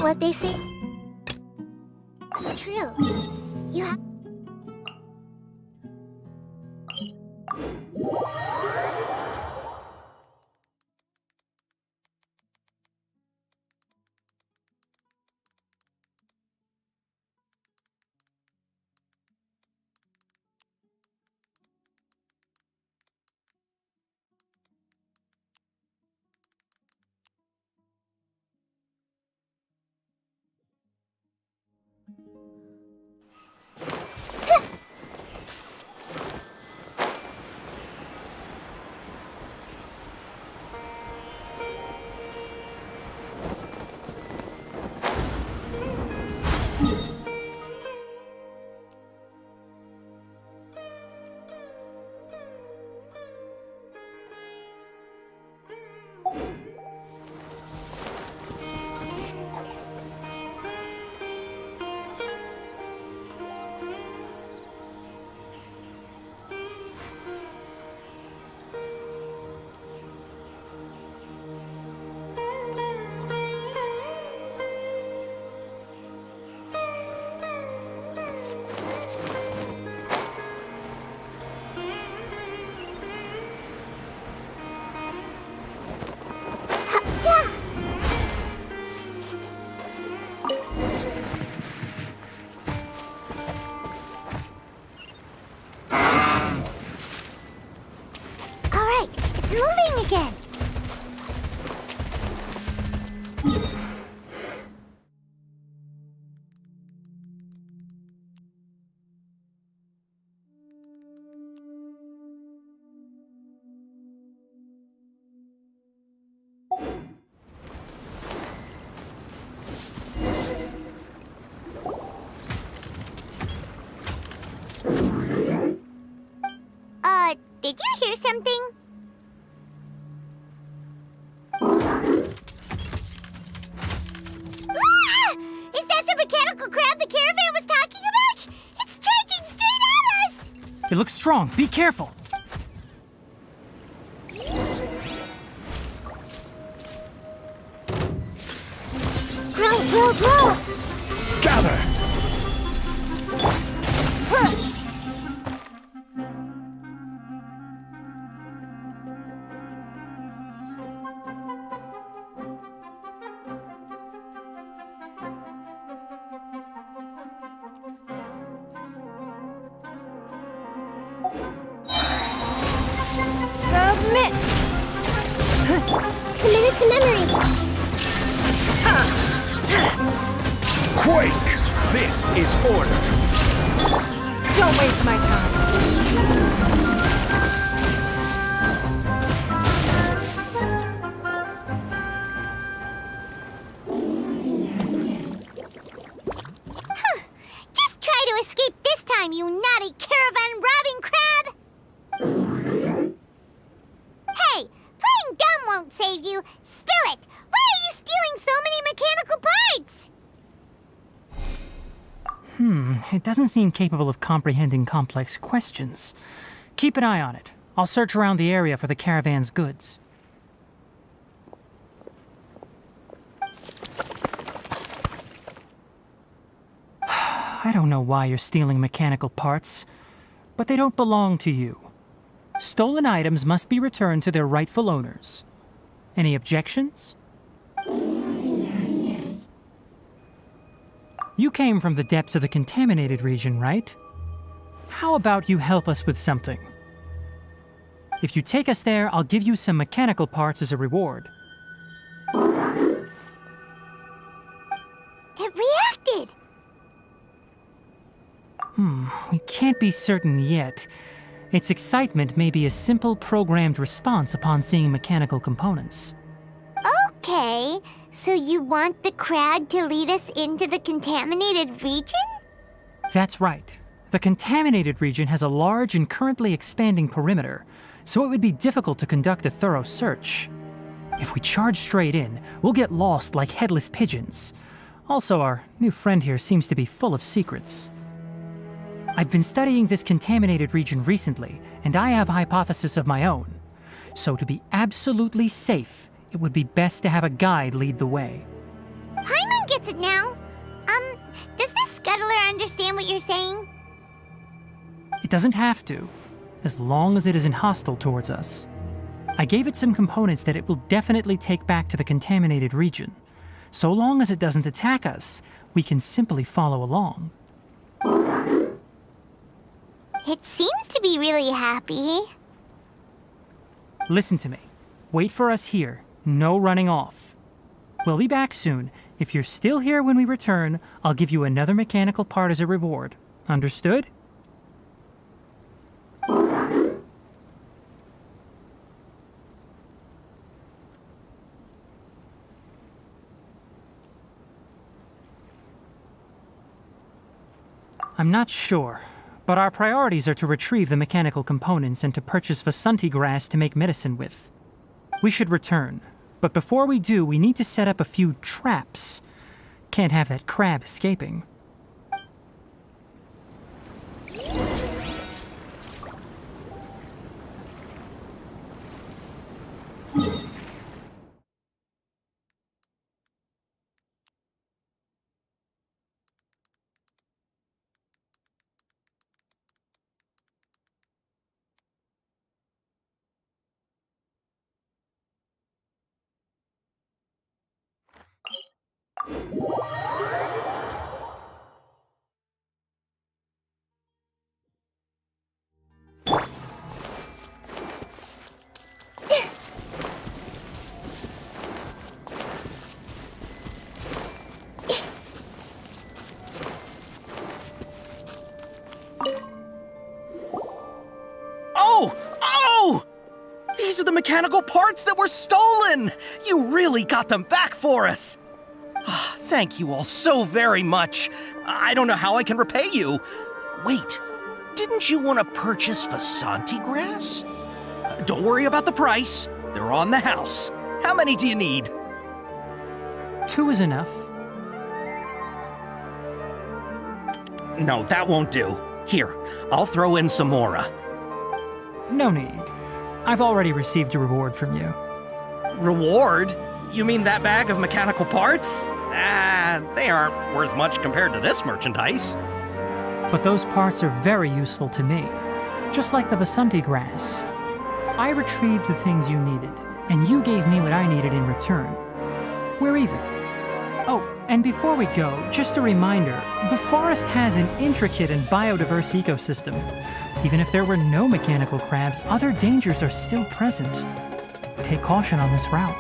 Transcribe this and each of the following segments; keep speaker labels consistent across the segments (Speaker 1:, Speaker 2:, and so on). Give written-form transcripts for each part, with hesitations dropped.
Speaker 1: what they say? It's true. You have... Moving again. Did you hear something? Is that the mechanical crab the caravan was talking about? It's charging straight at us!
Speaker 2: It looks strong. Be careful.
Speaker 1: Grow!
Speaker 3: Gather!
Speaker 1: Submit! Committed to memory.
Speaker 3: Quake! This is order!
Speaker 4: Don't waste my time.
Speaker 1: Just try to escape this time, you naughty caravan-robbing crab! Hey, playing dumb won't save you. Spill it! Why are you stealing so many mechanical parts?
Speaker 2: It doesn't seem capable of comprehending complex questions. Keep an eye on it. I'll search around the area for the caravan's goods. I don't know why you're stealing mechanical parts, but they don't belong to you. Stolen items must be returned to their rightful owners. Any objections? You came from the depths of the contaminated region, right? How about you help us with something? If you take us there, I'll give you some mechanical parts as a reward.
Speaker 1: It reacted!
Speaker 2: We can't be certain yet. Its excitement may be a simple programmed response upon seeing mechanical components.
Speaker 1: Okay, so you want the crab to lead us into the contaminated region?
Speaker 2: That's right. The contaminated region has a large and currently expanding perimeter, so it would be difficult to conduct a thorough search. If we charge straight in, we'll get lost like headless pigeons. Also, our new friend here seems to be full of secrets. I've been studying this contaminated region recently, and I have a hypothesis of my own. So to be absolutely safe, it would be best to have a guide lead the way.
Speaker 1: Paimon gets now. Does the scuttler understand what you're saying?
Speaker 2: It doesn't have to, as long as it isn't hostile towards us. I gave it some components that it will definitely take back to the contaminated region. So long as it doesn't attack us, we can simply follow along.
Speaker 1: It seems to be really happy.
Speaker 2: Listen to me. Wait for us here. No running off. We'll be back soon. If you're still here when we return, I'll give you another mechanical part as a reward. Understood? I'm not sure, but our priorities are to retrieve the mechanical components and to purchase Vasanti grass to make medicine with. We should return, but before we do, we need to set up a few traps. Can't have that crab escaping.
Speaker 5: Oh! These are the mechanical parts that were stolen! You really got them back for us! Thank you all so very much. I don't know how I can repay you. Wait, didn't you want to purchase Vasanti grass? Don't worry about the price. They're on the house. How many do you need?
Speaker 2: 2 is enough.
Speaker 5: No, that won't do. Here, I'll throw in some more.
Speaker 2: No need. I've already received a reward from you.
Speaker 5: Reward? You mean that bag of mechanical parts? They aren't worth much compared to this merchandise.
Speaker 2: But those parts are very useful to me, just like the Vasanti grass. I retrieved the things you needed, and you gave me what I needed in return. We're even. Oh, and before we go, just a reminder, the forest has an intricate and biodiverse ecosystem. Even if there were no mechanical crabs, other dangers are still present. Take caution on this route.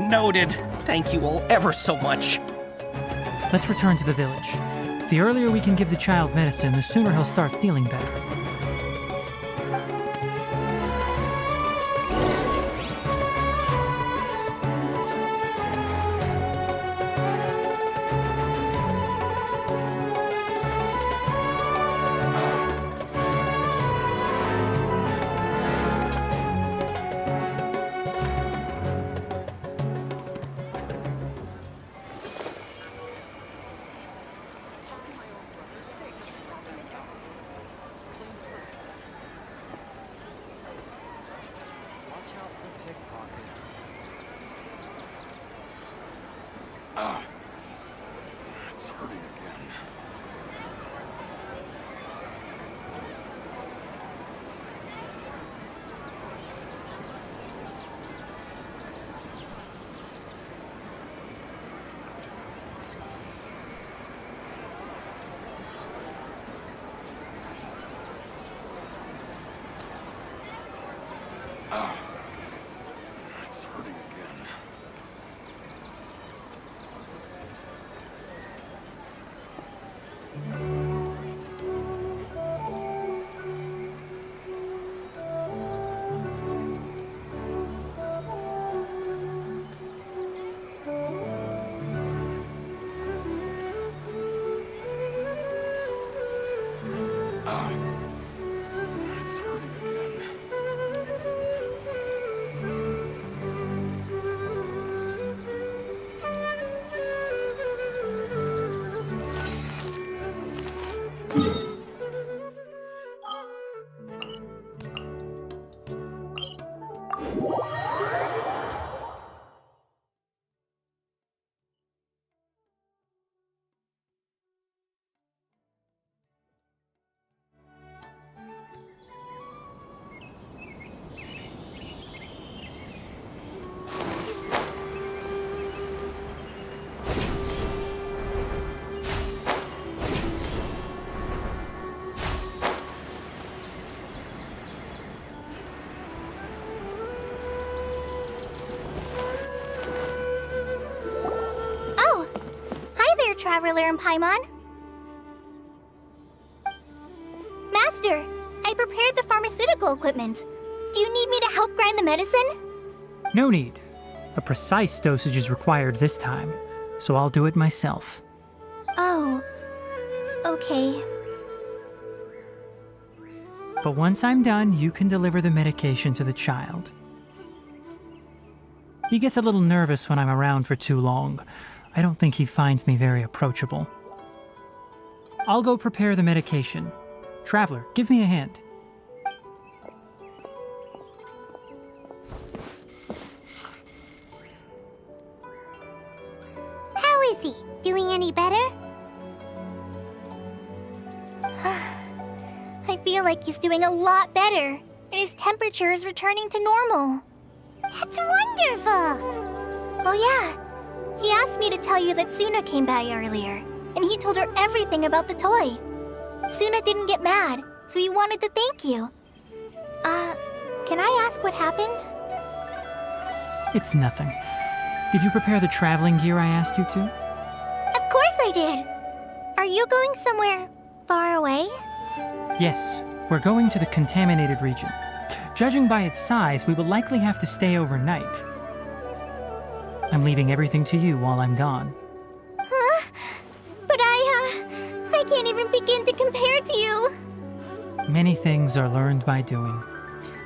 Speaker 5: Noted. Thank you all ever so much.
Speaker 2: Let's return to the village. The earlier we can give the child medicine, the sooner he'll start feeling better.
Speaker 3: It's hurting again. It's hurting again. It's hurting again.
Speaker 1: Traveler and Paimon. Master, I prepared the pharmaceutical equipment. Do you need me to help grind the medicine?
Speaker 2: No need. A precise dosage is required this time, so I'll do it myself.
Speaker 1: Oh, okay.
Speaker 2: But once I'm done, you can deliver the medication to the child. He gets a little nervous when I'm around for too long. I don't think he finds me very approachable. I'll go prepare the medication. Traveler, give me a hand.
Speaker 1: How is he? Doing any better? I feel like he's doing a lot better, and his temperature is returning to normal. That's wonderful! Oh yeah, he asked me to tell you that Suna came by earlier, and he told her everything about the toy. Suna didn't get mad, so he wanted to thank you. Can I ask what happened?
Speaker 2: It's nothing. Did you prepare the traveling gear I asked you to?
Speaker 1: Of course I did! Are you going somewhere far away?
Speaker 2: Yes, we're going to the contaminated region. Judging by its size, we will likely have to stay overnight. I'm leaving everything to you while I'm gone.
Speaker 1: Huh? But I can't even begin to compare to you.
Speaker 2: Many things are learned by doing.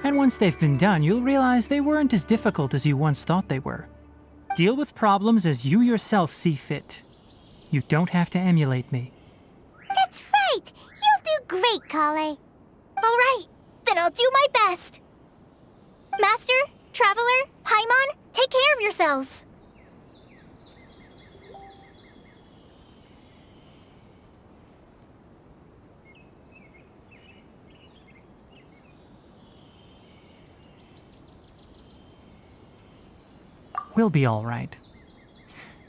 Speaker 2: And once they've been done, you'll realize they weren't as difficult as you once thought they were. Deal with problems as you yourself see fit. You don't have to emulate me.
Speaker 1: That's right! You'll do great, Kale. All right, then I'll do my best. Master, Traveler, Paimon, take care of yourselves.
Speaker 2: We'll be all right.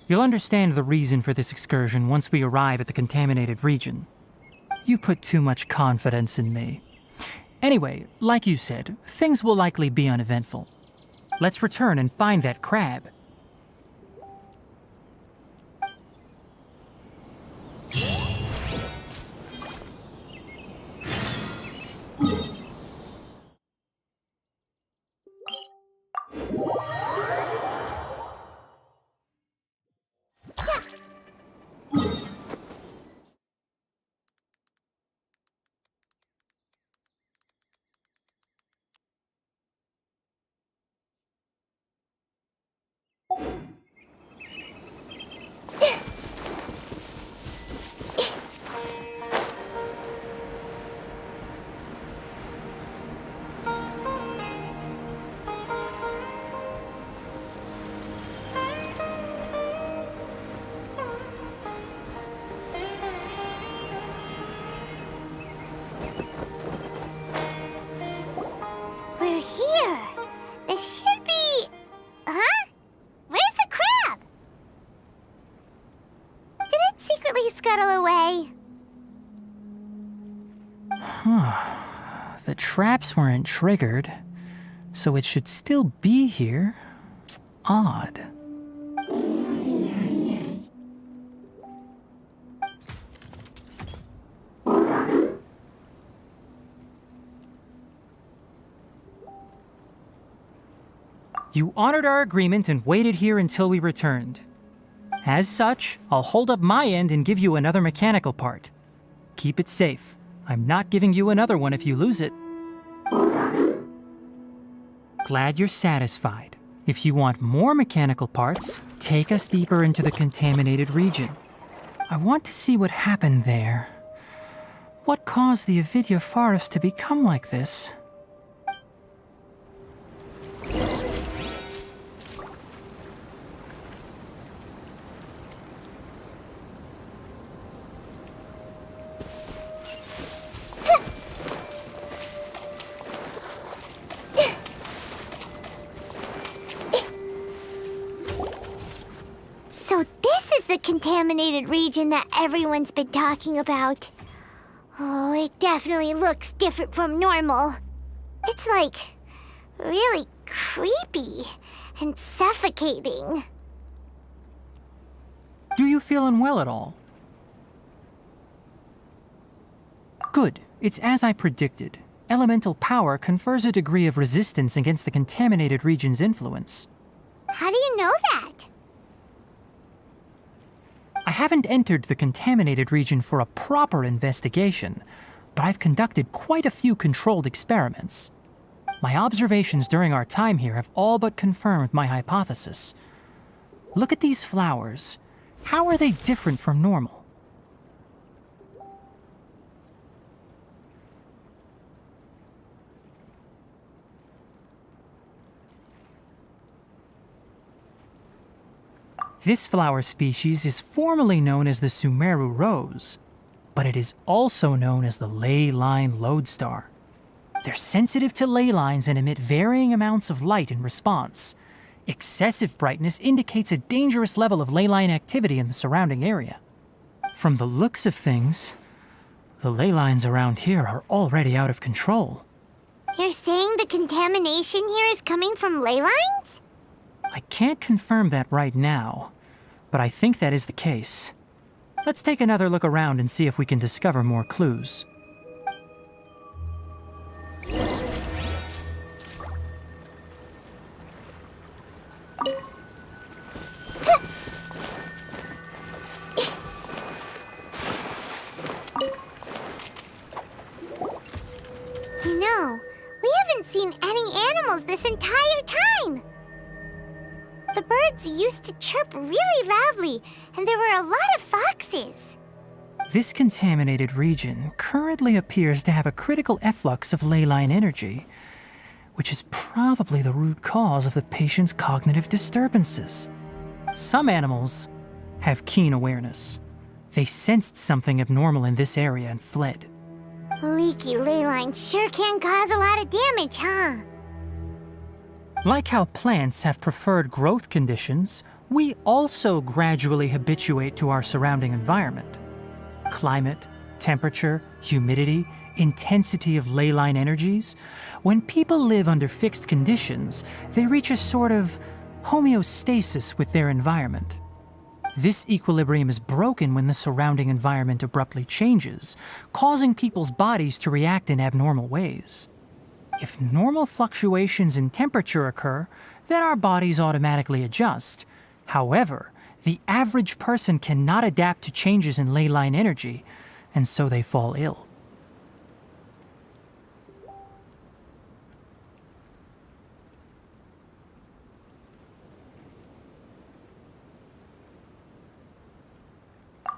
Speaker 2: You'll understand the reason for this excursion once we arrive at the contaminated region. You put too much confidence in me. Anyway, like you said, things will likely be uneventful. Let's return and find that crab.
Speaker 1: We're here. This should be... Huh? Where's the crab? Did it secretly scuttle away?
Speaker 2: The traps weren't triggered, so it should still be here. Odd. You honored our agreement and waited here until we returned. As such, I'll hold up my end and give you another mechanical part. Keep it safe. I'm not giving you another one if you lose it. Glad you're satisfied. If you want more mechanical parts, take us deeper into the contaminated region. I want to see what happened there. What caused the Avidya forest to become like this?
Speaker 1: So this is the contaminated region that everyone's been talking about. Oh, it definitely looks different from normal. It's like really creepy and suffocating.
Speaker 2: Do you feel unwell at all? Good. It's as I predicted. Elemental power confers a degree of resistance against the contaminated region's influence.
Speaker 1: How do you know that?
Speaker 2: I haven't entered the contaminated region for a proper investigation, but I've conducted quite a few controlled experiments. My observations during our time here have all but confirmed my hypothesis. Look at these flowers. How are they different from normal? This flower species is formally known as the Sumeru rose, but it is also known as the ley line lodestar. They're sensitive to ley lines and emit varying amounts of light in response. Excessive brightness indicates a dangerous level of ley line activity in the surrounding area. From the looks of things, the ley lines around here are already out of control.
Speaker 1: You're saying the contamination here is coming from ley lines?
Speaker 2: I can't confirm that right now, but I think that is the case. Let's take another look around and see if we can discover more clues.
Speaker 1: You know, we haven't seen any animals this entire time. The birds used to chirp really loudly, and there were a lot of foxes.
Speaker 2: This contaminated region currently appears to have a critical efflux of ley line energy, which is probably the root cause of the patient's cognitive disturbances. Some animals have keen awareness. They sensed something abnormal in this area and fled.
Speaker 1: Leaky ley lines sure can cause a lot of damage, huh?
Speaker 2: Like how plants have preferred growth conditions, we also gradually habituate to our surrounding environment. Climate, temperature, humidity, intensity of ley line energies. When people live under fixed conditions, they reach a sort of homeostasis with their environment. This equilibrium is broken when the surrounding environment abruptly changes, causing people's bodies to react in abnormal ways. If normal fluctuations in temperature occur, then our bodies automatically adjust. However, the average person cannot adapt to changes in ley line energy, and so they fall ill.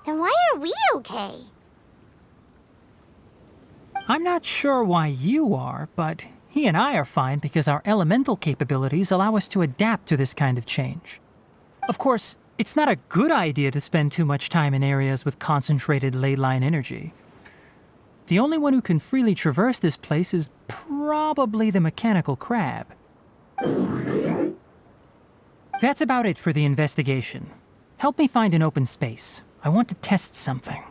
Speaker 1: Then why are we okay?
Speaker 2: I'm not sure why you are, but he and I are fine because our elemental capabilities allow us to adapt to this kind of change. Of course, it's not a good idea to spend too much time in areas with concentrated ley line energy. The only one who can freely traverse this place is probably the mechanical crab. That's about it for the investigation. Help me find an open space. I want to test something.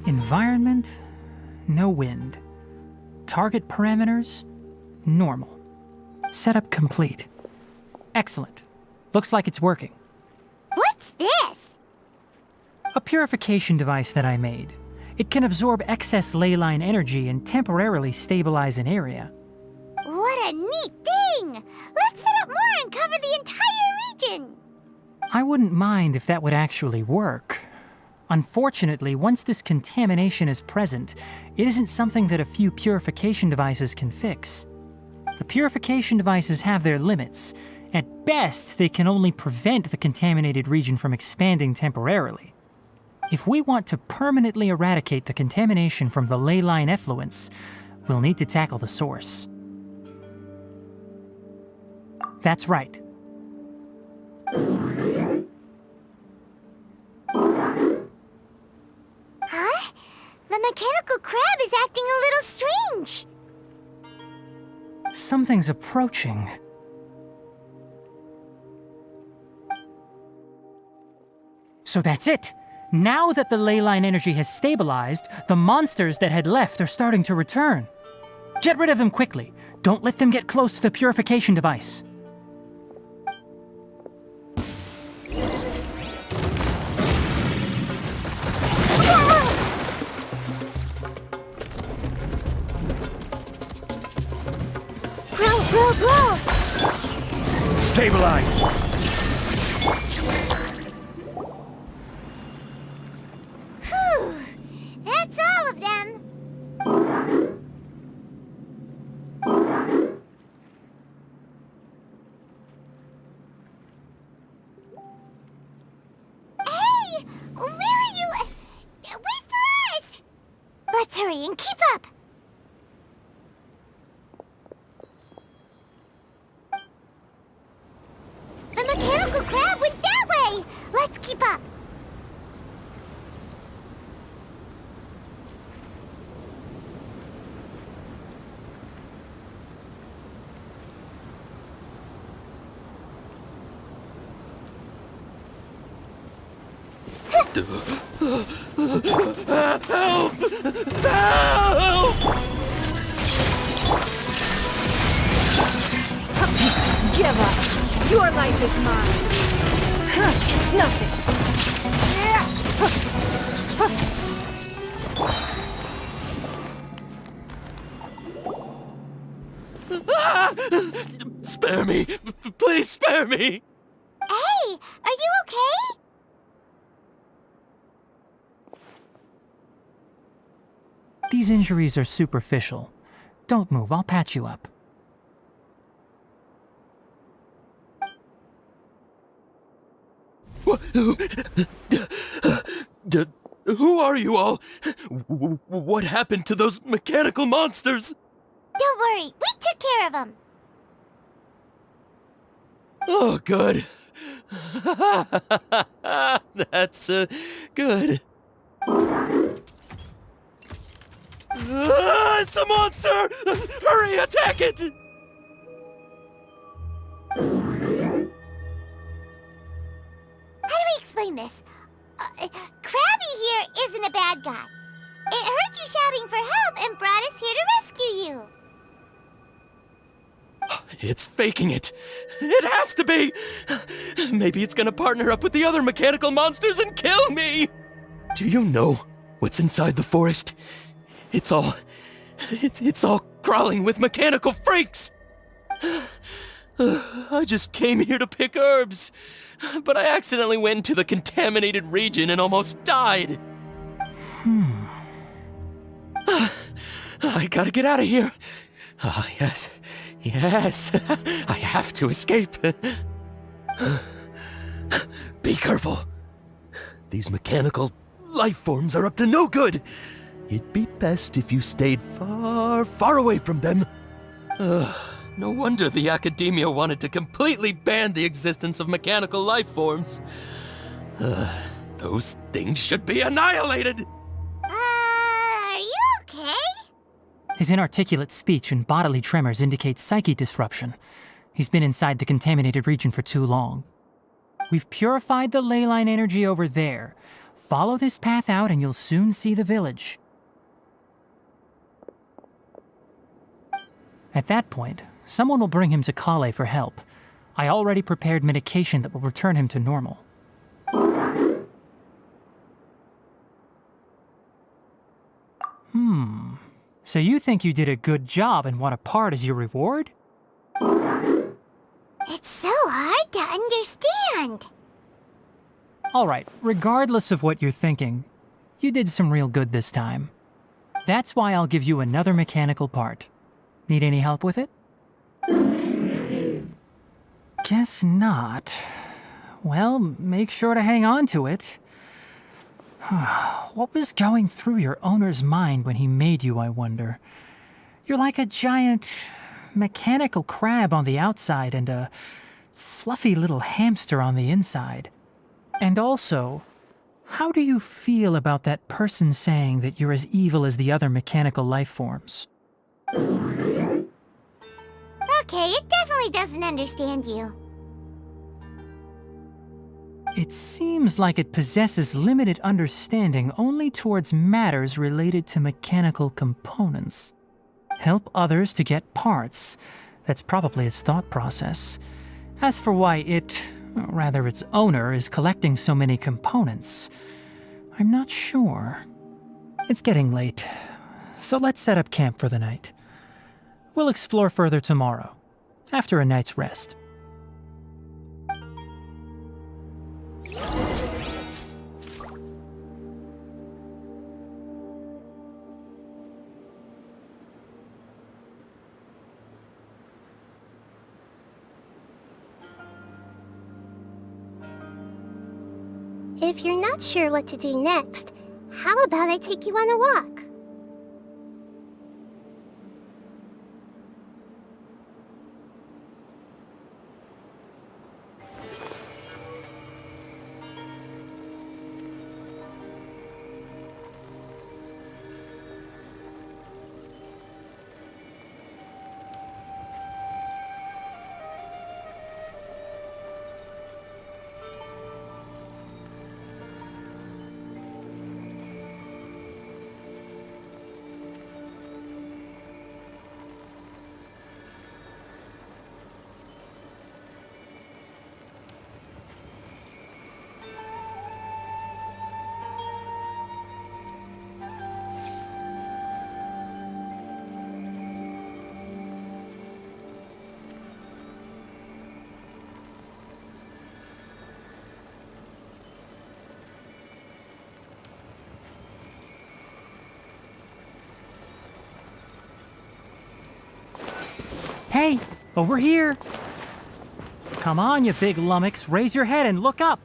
Speaker 2: Environment, no wind. Target parameters, normal. Setup complete. Excellent. Looks like it's working.
Speaker 1: What's this?
Speaker 2: A purification device that I made. It can absorb excess ley line energy and temporarily stabilize an area.
Speaker 1: What a neat thing! Let's set up more and cover the entire region!
Speaker 2: I wouldn't mind if that would actually work. Unfortunately, once this contamination is present, it isn't something that a few purification devices can fix. The purification devices have their limits. At best, they can only prevent the contaminated region from expanding temporarily. If we want to permanently eradicate the contamination from the ley line effluents, we'll need to tackle the source. That's right.
Speaker 1: Huh? The mechanical crab is acting a little strange.
Speaker 2: Something's approaching. So that's it. Now that the ley line energy has stabilized, the monsters that had left are starting to return. Get rid of them quickly. Don't let them get close to the purification device.
Speaker 1: Grow!
Speaker 5: Stabilize!
Speaker 1: Whew! That's all of them! Hey! Where are you? Wait for us! Let's hurry and keep up! The mechanical crab went that way! Let's keep up!
Speaker 5: Help! Help!
Speaker 4: Give up! Your life is mine! It's nothing!
Speaker 5: Spare me! Please spare me!
Speaker 1: Hey! Are you okay?
Speaker 2: These injuries are superficial. Don't move, I'll patch you up.
Speaker 5: Who are you all? What happened to those mechanical monsters?
Speaker 1: Don't worry, we took care of them.
Speaker 5: Oh, good. That's good. It's a monster! Hurry, attack it!
Speaker 1: How do we explain this? Krabby here isn't a bad guy. It heard you shouting for help and brought us here to rescue you.
Speaker 5: It's faking it. It has to be. Maybe it's gonna partner up with the other mechanical monsters and kill me. Do you know what's inside the forest? It's all crawling with mechanical freaks. I just came here to pick herbs, but I accidentally went into the contaminated region and almost died. I gotta get out of here. Ah, yes. I have to escape. Be careful. These mechanical life forms are up to no good. It'd be best if you stayed far, far away from them. No wonder the academia wanted to completely ban the existence of mechanical life forms. Those things should be annihilated!
Speaker 1: Are you okay?
Speaker 2: His inarticulate speech and bodily tremors indicate psyche disruption. He's been inside the contaminated region for too long. We've purified the ley line energy over there. Follow this path out and you'll soon see the village. At that point, someone will bring him to Kale for help. I already prepared medication that will return him to normal. So you think you did a good job and want a part as your reward?
Speaker 1: It's so hard to understand.
Speaker 2: Alright, regardless of what you're thinking, you did some real good this time. That's why I'll give you another mechanical part. Need any help with it? Guess not. Well, make sure to hang on to it. What was going through your owner's mind when he made you, I wonder? You're like a giant mechanical crab on the outside and a fluffy little hamster on the inside. And also, how do you feel about that person saying that you're as evil as the other mechanical life forms?
Speaker 1: Okay, it definitely doesn't understand you.
Speaker 2: It seems like it possesses limited understanding only towards matters related to mechanical components. Help others to get parts. That's probably its thought process. As for why it, or rather its owner, is collecting so many components, I'm not sure. It's getting late, so let's set up camp for the night. We'll explore further tomorrow, after a night's rest.
Speaker 1: If you're not sure what to do next, how about I take you on a walk?
Speaker 2: Hey, over here! Come on, you big lummox, raise your head and look up!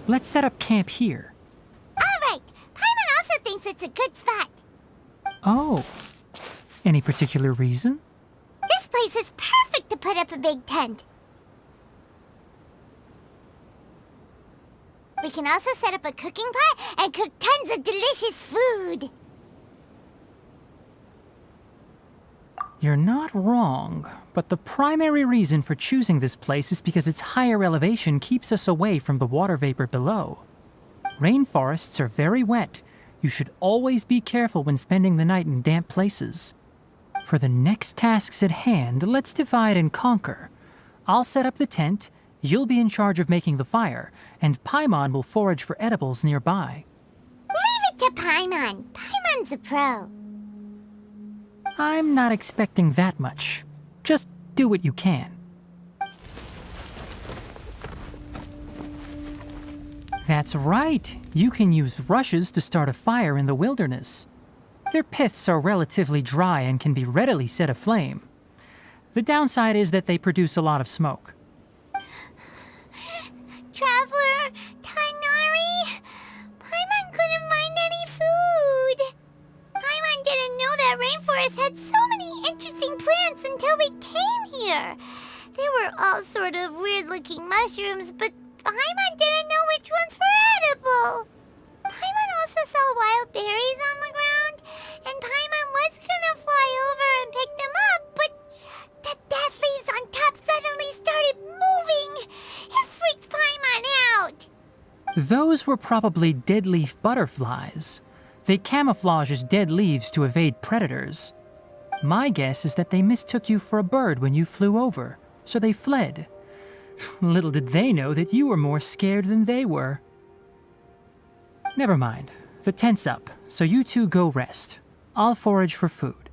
Speaker 2: Let's set up camp here.
Speaker 1: All right, Paimon also thinks it's a good spot.
Speaker 2: Oh, any particular reason?
Speaker 1: This place is perfect to put up a big tent. We can also set up a cooking pot and cook tons of delicious food.
Speaker 2: You're not wrong, but the primary reason for choosing this place is because its higher elevation keeps us away from the water vapor below. Rainforests are very wet. You should always be careful when spending the night in damp places. For the next tasks at hand, let's divide and conquer. I'll set up the tent, you'll be in charge of making the fire, and Paimon will forage for edibles nearby.
Speaker 1: Leave it to Paimon. Paimon's a pro.
Speaker 2: I'm not expecting that much. Just do what you can. That's right. You can use rushes to start a fire in the wilderness. Their piths are relatively dry and can be readily set aflame. The downside is that they produce a lot of smoke.
Speaker 1: Traveler, Tighnari, Paimon couldn't find any food. Paimon didn't know that rainforest had so many interesting plants until we came here. They were all sort of weird-looking mushrooms, but Paimon didn't know which ones were edible. Paimon also saw wild berries on the ground, and Paimon was gonna fly over and pick them up, but the dead leaves on top suddenly started moving. It freaked Paimon out.
Speaker 2: Those were probably dead leaf butterflies. They camouflage as dead leaves to evade predators. My guess is that they mistook you for a bird when you flew over, so they fled. Little did they know that you were more scared than they were. Never mind. The tent's up, so you two go rest. I'll forage for food.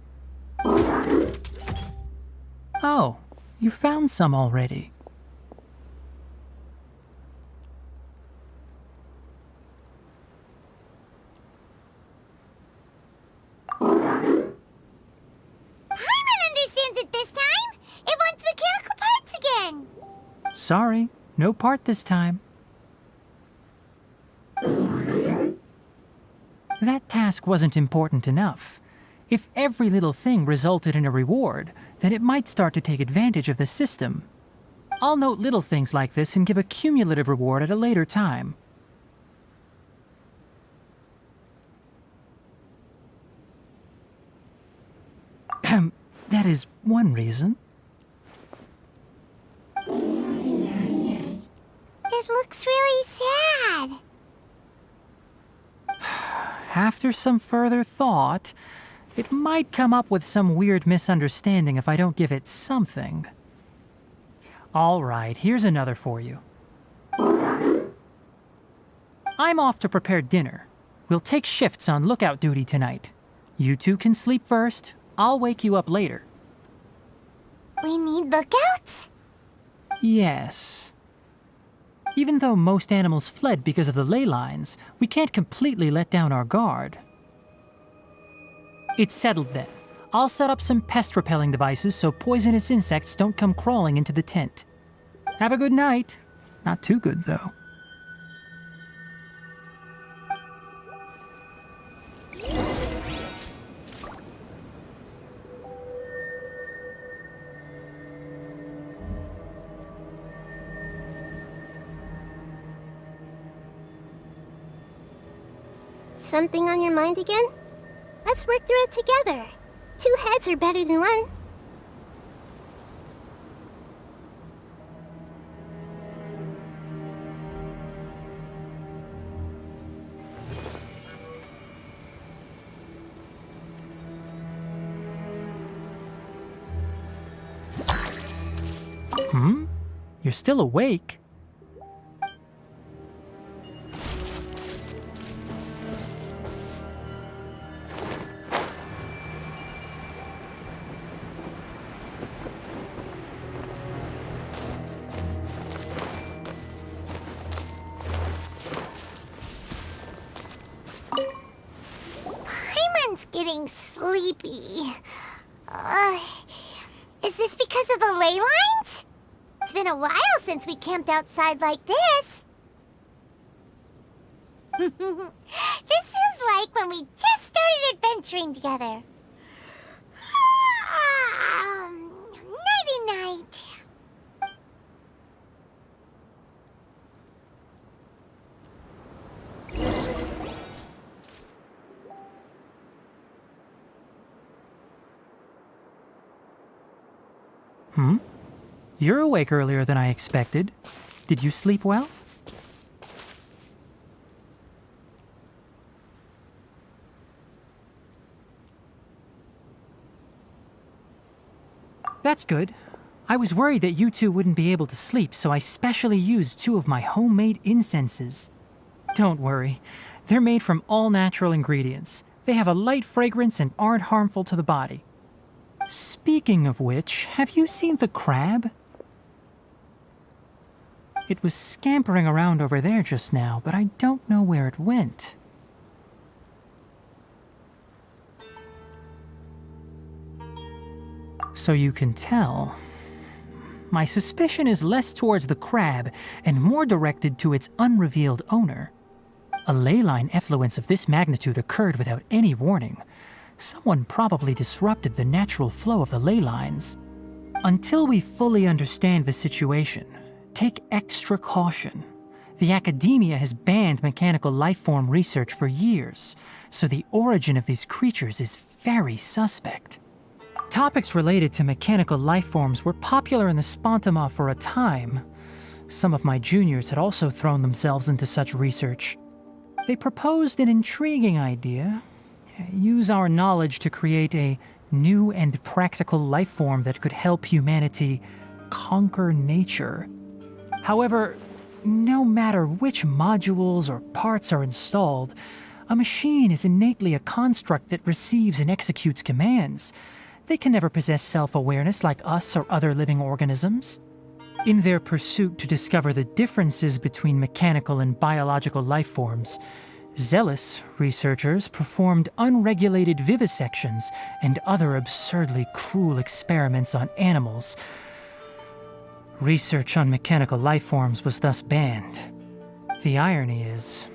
Speaker 2: Oh, you found some already.
Speaker 1: Paimon understands it this time. It wants mechanical parts again.
Speaker 2: Sorry, no part this time. That task wasn't important enough. If every little thing resulted in a reward, then it might start to take advantage of the system. I'll note little things like this and give a cumulative reward at a later time. That is one reason.
Speaker 1: It looks really sad.
Speaker 2: After some further thought, it might come up with some weird misunderstanding if I don't give it something. All right, here's another for you. I'm off to prepare dinner. We'll take shifts on lookout duty tonight. You two can sleep first. I'll wake you up later.
Speaker 1: We need lookouts?
Speaker 2: Yes. Even though most animals fled because of the ley lines, we can't completely let down our guard. It's settled then. I'll set up some pest-repelling devices so poisonous insects don't come crawling into the tent. Have a good night. Not too good, though.
Speaker 1: Something on your mind again? Let's work through it together. 2 heads are better than 1.
Speaker 2: You're still awake?
Speaker 1: Paimon's getting sleepy. Is this because of the ley lines? It's been a while since we camped outside like this. This feels like when we just started adventuring together. Nighty-night.
Speaker 2: You're awake earlier than I expected. Did you sleep well? That's good. I was worried that you two wouldn't be able to sleep, so I specially used 2 of my homemade incenses. Don't worry. They're made from all natural ingredients. They have a light fragrance and aren't harmful to the body. Speaking of which, have you seen the crab? It was scampering around over there just now, but I don't know where it went. So you can tell. My suspicion is less towards the crab and more directed to its unrevealed owner. A ley line effluence of this magnitude occurred without any warning. Someone probably disrupted the natural flow of the ley lines. Until we fully understand the situation, take extra caution. The academia has banned mechanical lifeform research for years, so the origin of these creatures is very suspect. Topics related to mechanical lifeforms were popular in the Spontama for a time. Some of my juniors had also thrown themselves into such research. They proposed an intriguing idea. Use our knowledge to create a new and practical lifeform that could help humanity conquer nature. However, no matter which modules or parts are installed, a machine is innately a construct that receives and executes commands. They can never possess self-awareness like us or other living organisms. In their pursuit to discover the differences between mechanical and biological lifeforms, zealous researchers performed unregulated vivisections and other absurdly cruel experiments on animals. Research on mechanical lifeforms was thus banned. The irony is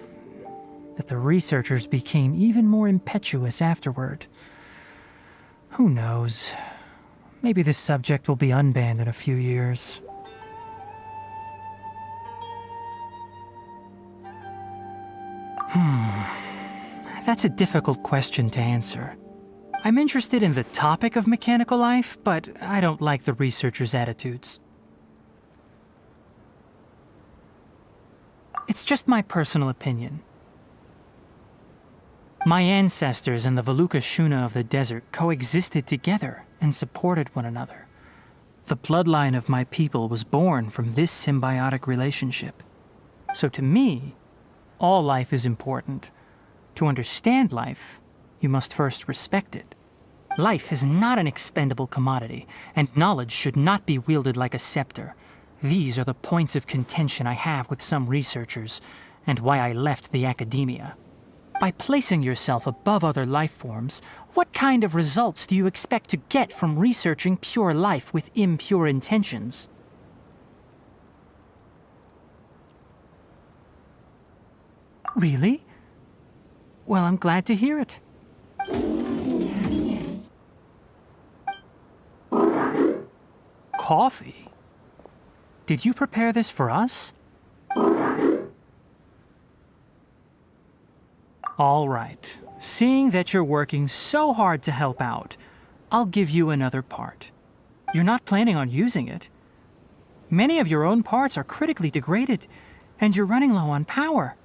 Speaker 2: that the researchers became even more impetuous afterward. Who knows? Maybe this subject will be unbanned in a few years. That's a difficult question to answer. I'm interested in the topic of mechanical life, but I don't like the researchers' attitudes. It's just my personal opinion. My ancestors and the Veluca Shuna of the desert coexisted together and supported one another. The bloodline of my people was born from this symbiotic relationship. So to me, all life is important. To understand life, you must first respect it. Life is not an expendable commodity, and knowledge should not be wielded like a scepter. These are the points of contention I have with some researchers, and why I left the academia. By placing yourself above other life forms, what kind of results do you expect to get from researching pure life with impure intentions? Really? Well, I'm glad to hear it. Coffee? Did you prepare this for us? All right. Seeing that you're working so hard to help out, I'll give you another part. You're not planning on using it. Many of your own parts are critically degraded, and you're running low on power.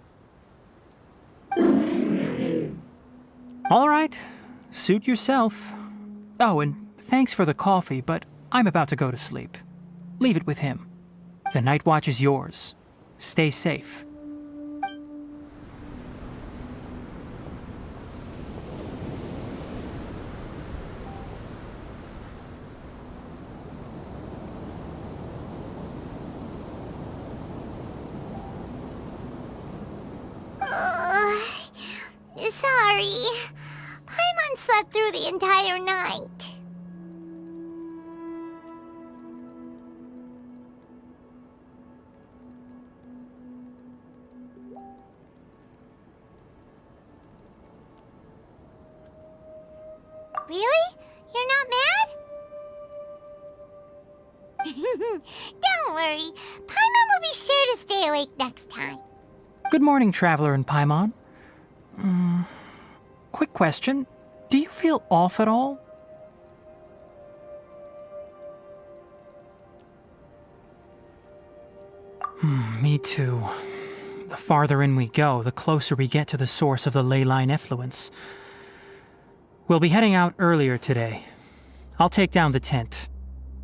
Speaker 2: All right. Suit yourself. Oh, and thanks for the coffee, but I'm about to go to sleep. Leave it with him. The night watch is yours. Stay safe.
Speaker 1: Sorry. Paimon slept through the entire night. Really? You're not mad? Don't worry. Paimon will be sure to stay awake next time.
Speaker 2: Good morning, Traveler and Paimon. Quick question. Do you feel off at all? Me too. The farther in we go, the closer we get to the source of the ley line effluence. We'll be heading out earlier today. I'll take down the tent.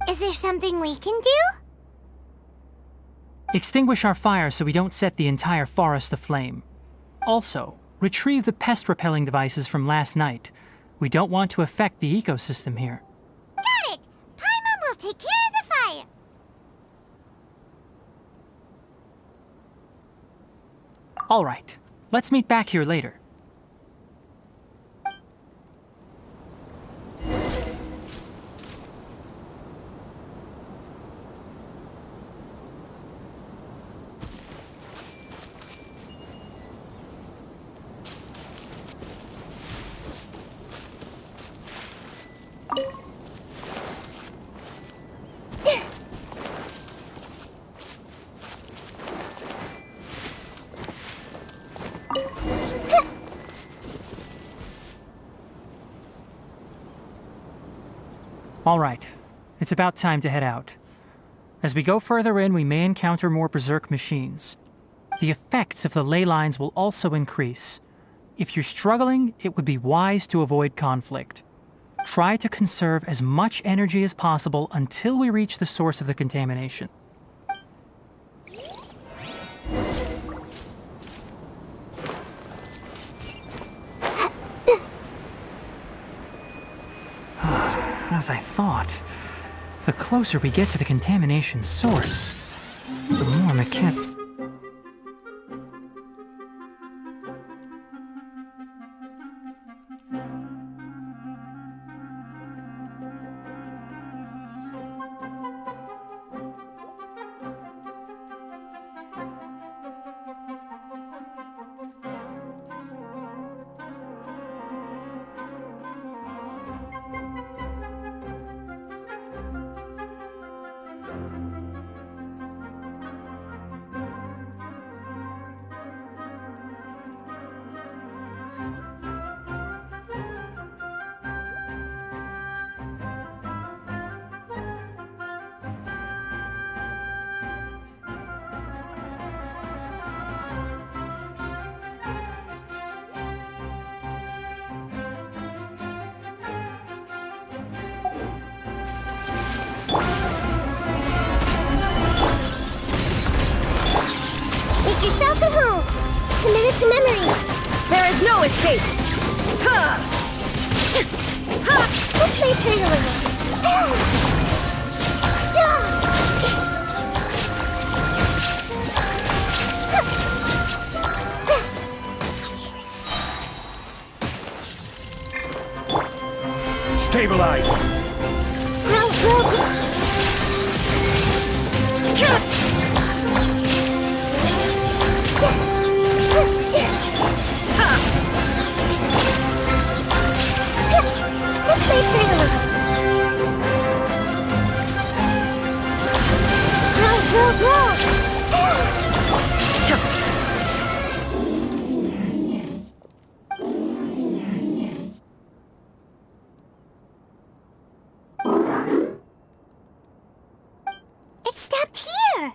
Speaker 1: Is there something we can do?
Speaker 2: Extinguish our fire so we don't set the entire forest aflame. Also, retrieve the pest-repelling devices from last night. We don't want to affect the ecosystem here.
Speaker 1: Got it! Paimon will take care of the fire.
Speaker 2: All right. Let's meet back here later. All right. It's about time to head out. As we go further in, we may encounter more berserk machines. The effects of the ley lines will also increase. If you're struggling, it would be wise to avoid conflict. Try to conserve as much energy as possible until we reach the source of the contamination. As I thought, the closer we get to the contamination source, the more
Speaker 1: Woohoo! Committed to memory.
Speaker 4: There is no escape! Ha! Ha!
Speaker 1: This may hurt a little.
Speaker 3: Stabilize!
Speaker 1: This may hurt a little. It stopped here.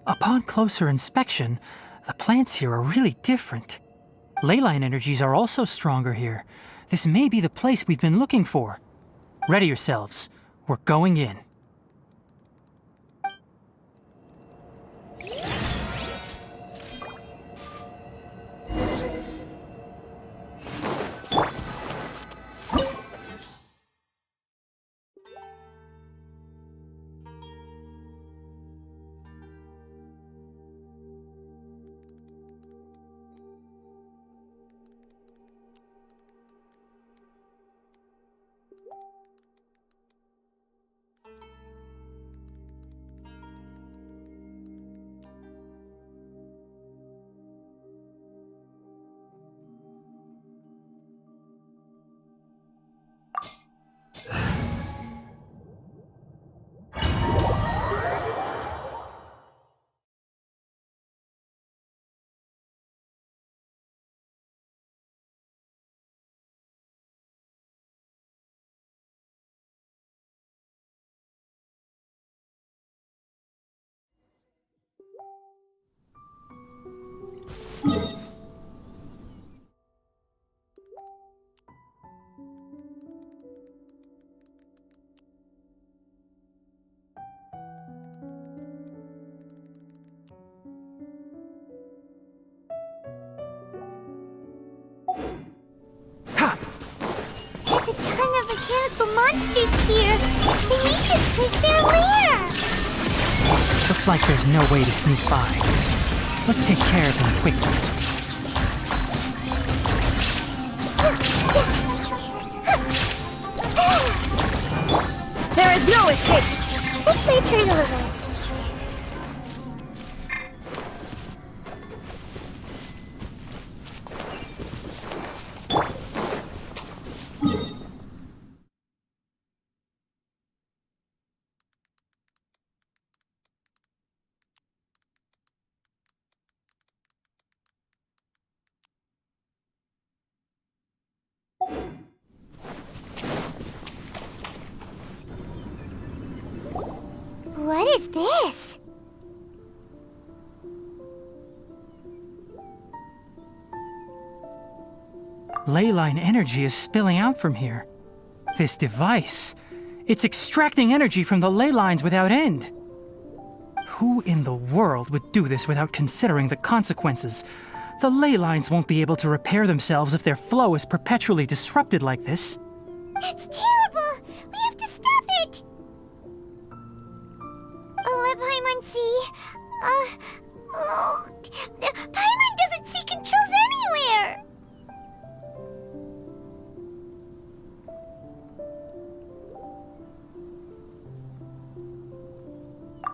Speaker 2: Upon closer inspection, the plants here are really different. Leyline energies are also stronger here. This may be the place we've been looking for. Ready yourselves. We're going in.
Speaker 1: There's a ton of mechanical monsters here. They make this place their lair.
Speaker 2: Looks like there's no way to sneak by. Let's take care of them quickly.
Speaker 4: There is no escape!
Speaker 1: This may hurt a little. What is this?
Speaker 2: Leyline energy is spilling out from here. This device, it's extracting energy from the ley lines without end. Who in the world would do this without considering the consequences? The ley lines won't be able to repair themselves if their flow is perpetually disrupted like this.
Speaker 1: That's terrible! We have to stop it! Let Paimon see. Paimon doesn't see controls anywhere!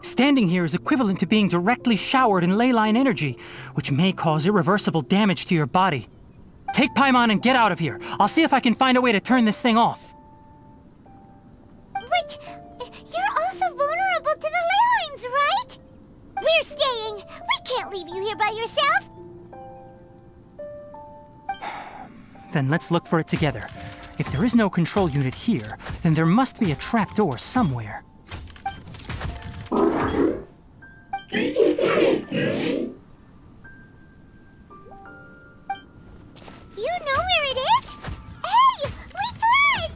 Speaker 2: Standing here is equivalent to being directly showered in leyline energy, which may cause irreversible damage to your body. Take Paimon and get out of here. I'll see if I can find a way to turn this thing off.
Speaker 1: But you're also vulnerable to the ley lines, right? We're staying. We can't leave you here by yourself.
Speaker 2: Then let's look for it together. If there is no control unit here, then there must be a trapdoor somewhere.
Speaker 1: You know where it is? Hey, wait for us!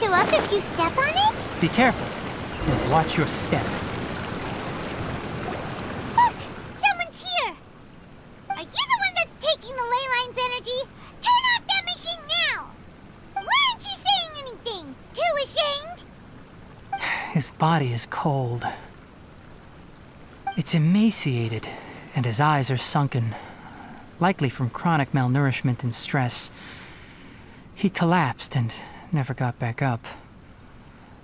Speaker 1: show up if you step on it?
Speaker 2: Be careful and watch your step.
Speaker 1: Look! Someone's here! Are you the one that's taking the ley line's energy? Turn off that machine now! Why aren't you saying anything? Too ashamed?
Speaker 2: His body is cold. It's emaciated, and his eyes are sunken, likely from chronic malnourishment and stress. He collapsed and never got back up.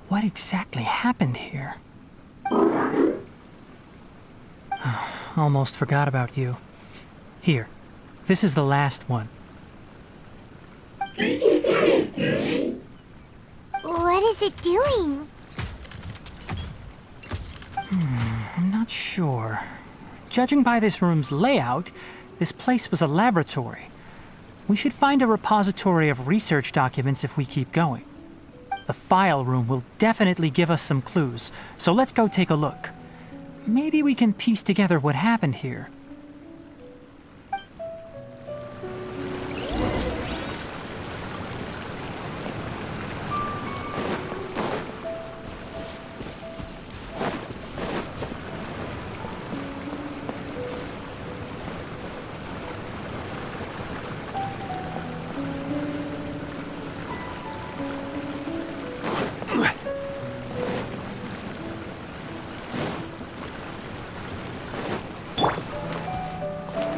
Speaker 2: What exactly happened here? Almost forgot about you. Here, this is the last one.
Speaker 1: What is it doing?
Speaker 2: I'm not sure. Judging by this room's layout, this place was a laboratory. We should find a repository of research documents if we keep going. The file room will definitely give us some clues, so let's go take a look. Maybe we can piece together what happened here.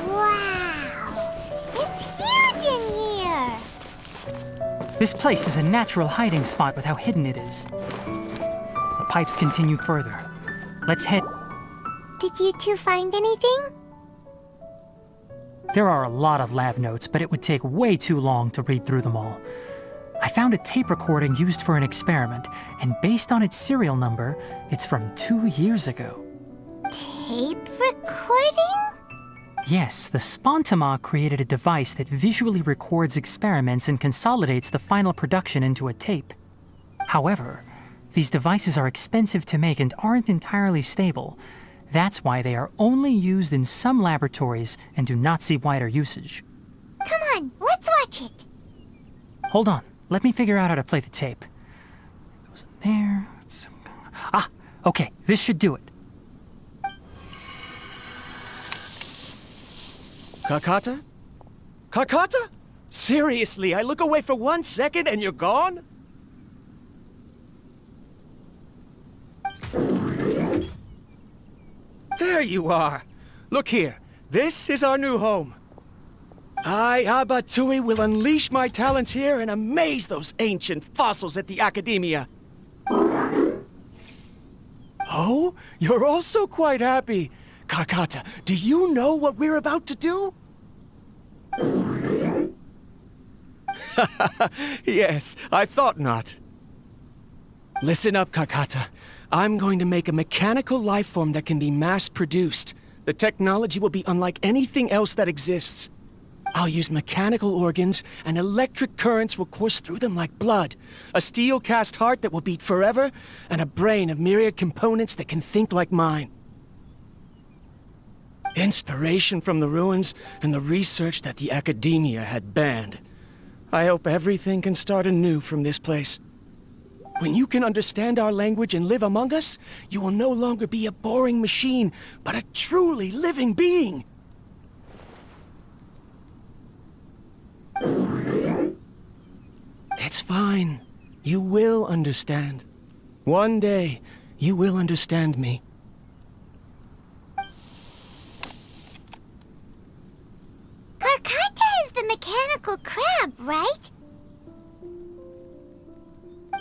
Speaker 1: Wow! It's huge in here!
Speaker 2: This place is a natural hiding spot with how hidden it is. The pipes continue further. Let's head.
Speaker 1: Did you two find anything?
Speaker 2: There are a lot of lab notes, but it would take way too long to read through them all. I found a tape recording used for an experiment, and based on its serial number, it's from 2 years ago.
Speaker 1: Tape recording?
Speaker 2: Yes, the Spontama created a device that visually records experiments and consolidates the final production into a tape. However, these devices are expensive to make and aren't entirely stable. That's why they are only used in some laboratories and do not see wider usage.
Speaker 1: Come on, let's watch it.
Speaker 2: Hold on, let me figure out how to play the tape. It goes in there. Ah, okay, this should do it.
Speaker 6: Kakata? Kakata? Seriously, I look away for 1 second and you're gone? There you are. Look here. This is our new home. I, Abatui, will unleash my talents here and amaze those ancient fossils at the Academia. Oh, you're also quite happy. Kakata, do you know what we're about to do? Yes, I thought not. Listen up, Kakata. I'm going to make a mechanical life form that can be mass-produced. The technology will be unlike anything else that exists. I'll use mechanical organs, and electric currents will course through them like blood. A steel-cast heart that will beat forever, and a brain of myriad components that can think like mine. Inspiration from the ruins and the research that the Academia had banned. I hope everything can start anew from this place. When you can understand our language and live among us, you will no longer be a boring machine, but a truly living being. It's fine. You will understand. One day, you will understand me.
Speaker 1: Karkata is the mechanical crab, right?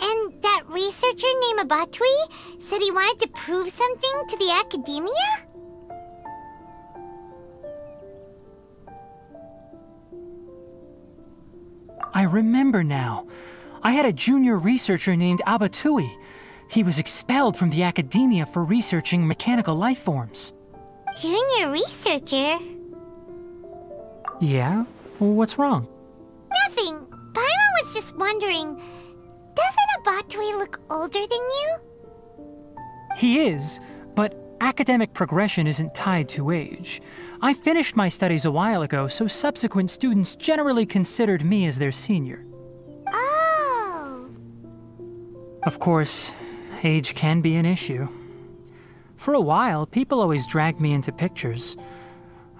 Speaker 1: And that researcher named Abatui said he wanted to prove something to the Academia?
Speaker 2: I remember now. I had a junior researcher named Abatui. He was expelled from the Academia for researching mechanical life forms.
Speaker 1: Junior researcher?
Speaker 2: Yeah? What's wrong?
Speaker 1: Nothing. Paimon was just wondering, doesn't Abatui look older than you?
Speaker 2: He is, but academic progression isn't tied to age. I finished my studies a while ago, so subsequent students generally considered me as their senior.
Speaker 1: Oh.
Speaker 2: Of course, age can be an issue. For a while, people always dragged me into pictures.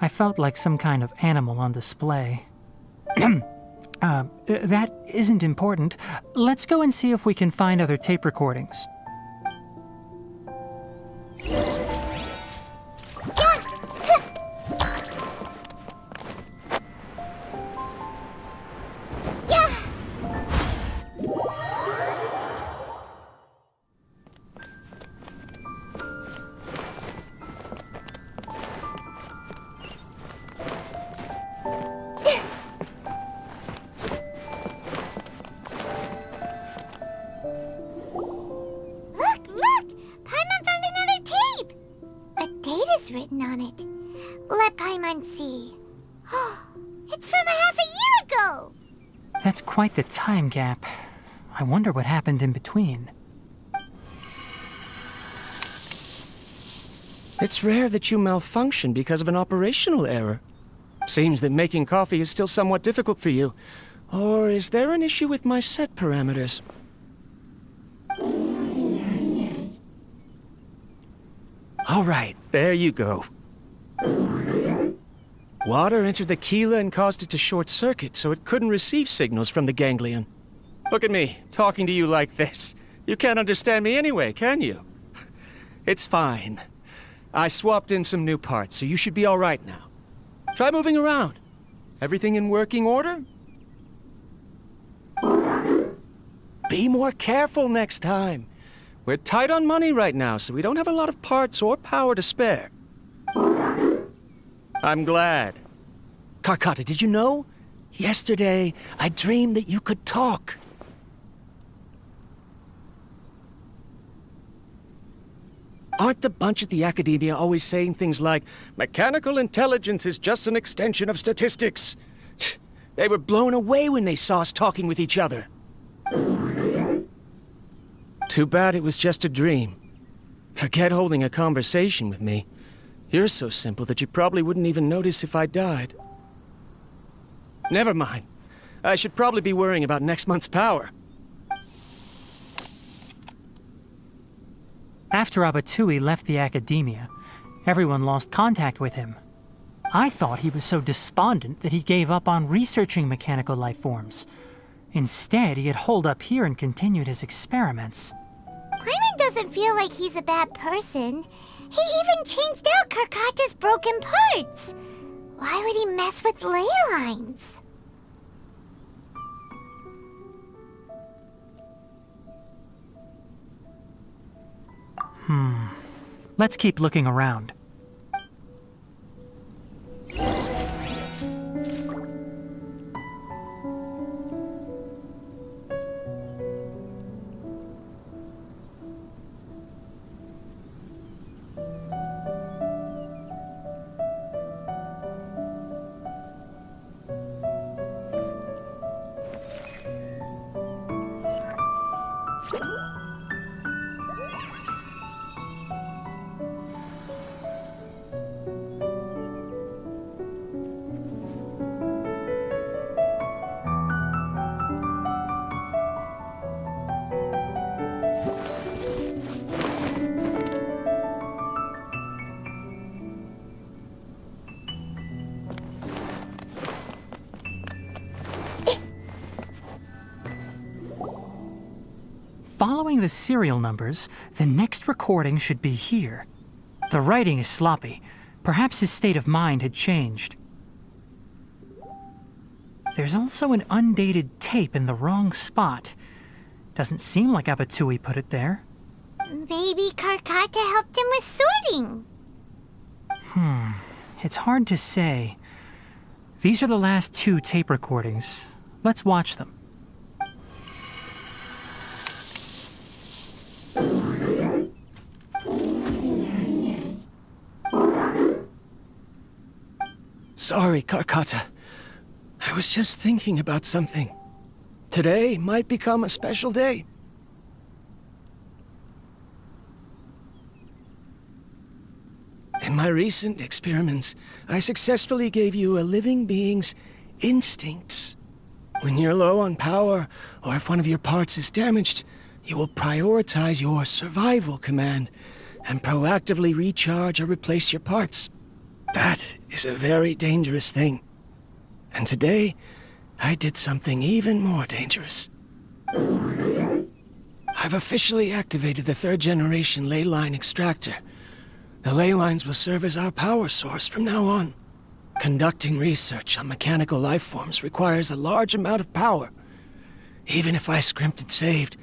Speaker 2: I felt like some kind of animal on display. That isn't important. Let's go and see if we can find other tape recordings.
Speaker 1: Written on it. Let Paimon see. Oh, it's from a half a year ago!
Speaker 2: That's quite the time gap. I wonder what happened in between.
Speaker 6: It's rare that you malfunction because of an operational error. Seems that making coffee is still somewhat difficult for you. Or is there an issue with my set parameters? All right, there you go. Water entered the Keela and caused it to short-circuit, so it couldn't receive signals from the ganglion. Look at me, talking to you like this. You can't understand me anyway, can you? It's fine. I swapped in some new parts, so you should be all right now. Try moving around. Everything in working order? Be more careful next time. We're tight on money right now, so we don't have a lot of parts or power to spare. I'm glad. Karkata, did you know? Yesterday, I dreamed that you could talk. Aren't the bunch at the Academia always saying things like, mechanical intelligence is just an extension of statistics? They were blown away when they saw us talking with each other. Too bad it was just a dream. Forget holding a conversation with me. You're so simple that you probably wouldn't even notice if I died. Never mind. I should probably be worrying about next month's power.
Speaker 2: After Abatui left the Academia, everyone lost contact with him. I thought he was so despondent that he gave up on researching mechanical life forms. Instead, he had holed up here and continued his experiments.
Speaker 1: Paimon doesn't feel like he's a bad person. He even changed out Karkata's broken parts. Why would he mess with ley lines?
Speaker 2: Let's keep looking around. Following the serial numbers, the next recording should be here. The writing is sloppy. Perhaps his state of mind had changed. There's also an undated tape in the wrong spot. Doesn't seem like Abatui put it there.
Speaker 1: Maybe Karkata helped him with sorting.
Speaker 2: It's hard to say. These are the last 2 tape recordings. Let's watch them.
Speaker 6: Sorry, Karkata. I was just thinking about something. Today might become a special day. In my recent experiments, I successfully gave you a living being's instincts. When you're low on power, or if one of your parts is damaged, you will prioritize your survival command and proactively recharge or replace your parts. That is a very dangerous thing. And today, I did something even more dangerous. I've officially activated the 3rd generation ley line extractor. The ley lines will serve as our power source from now on. Conducting research on mechanical life forms requires a large amount of power. Even if I scrimped and saved,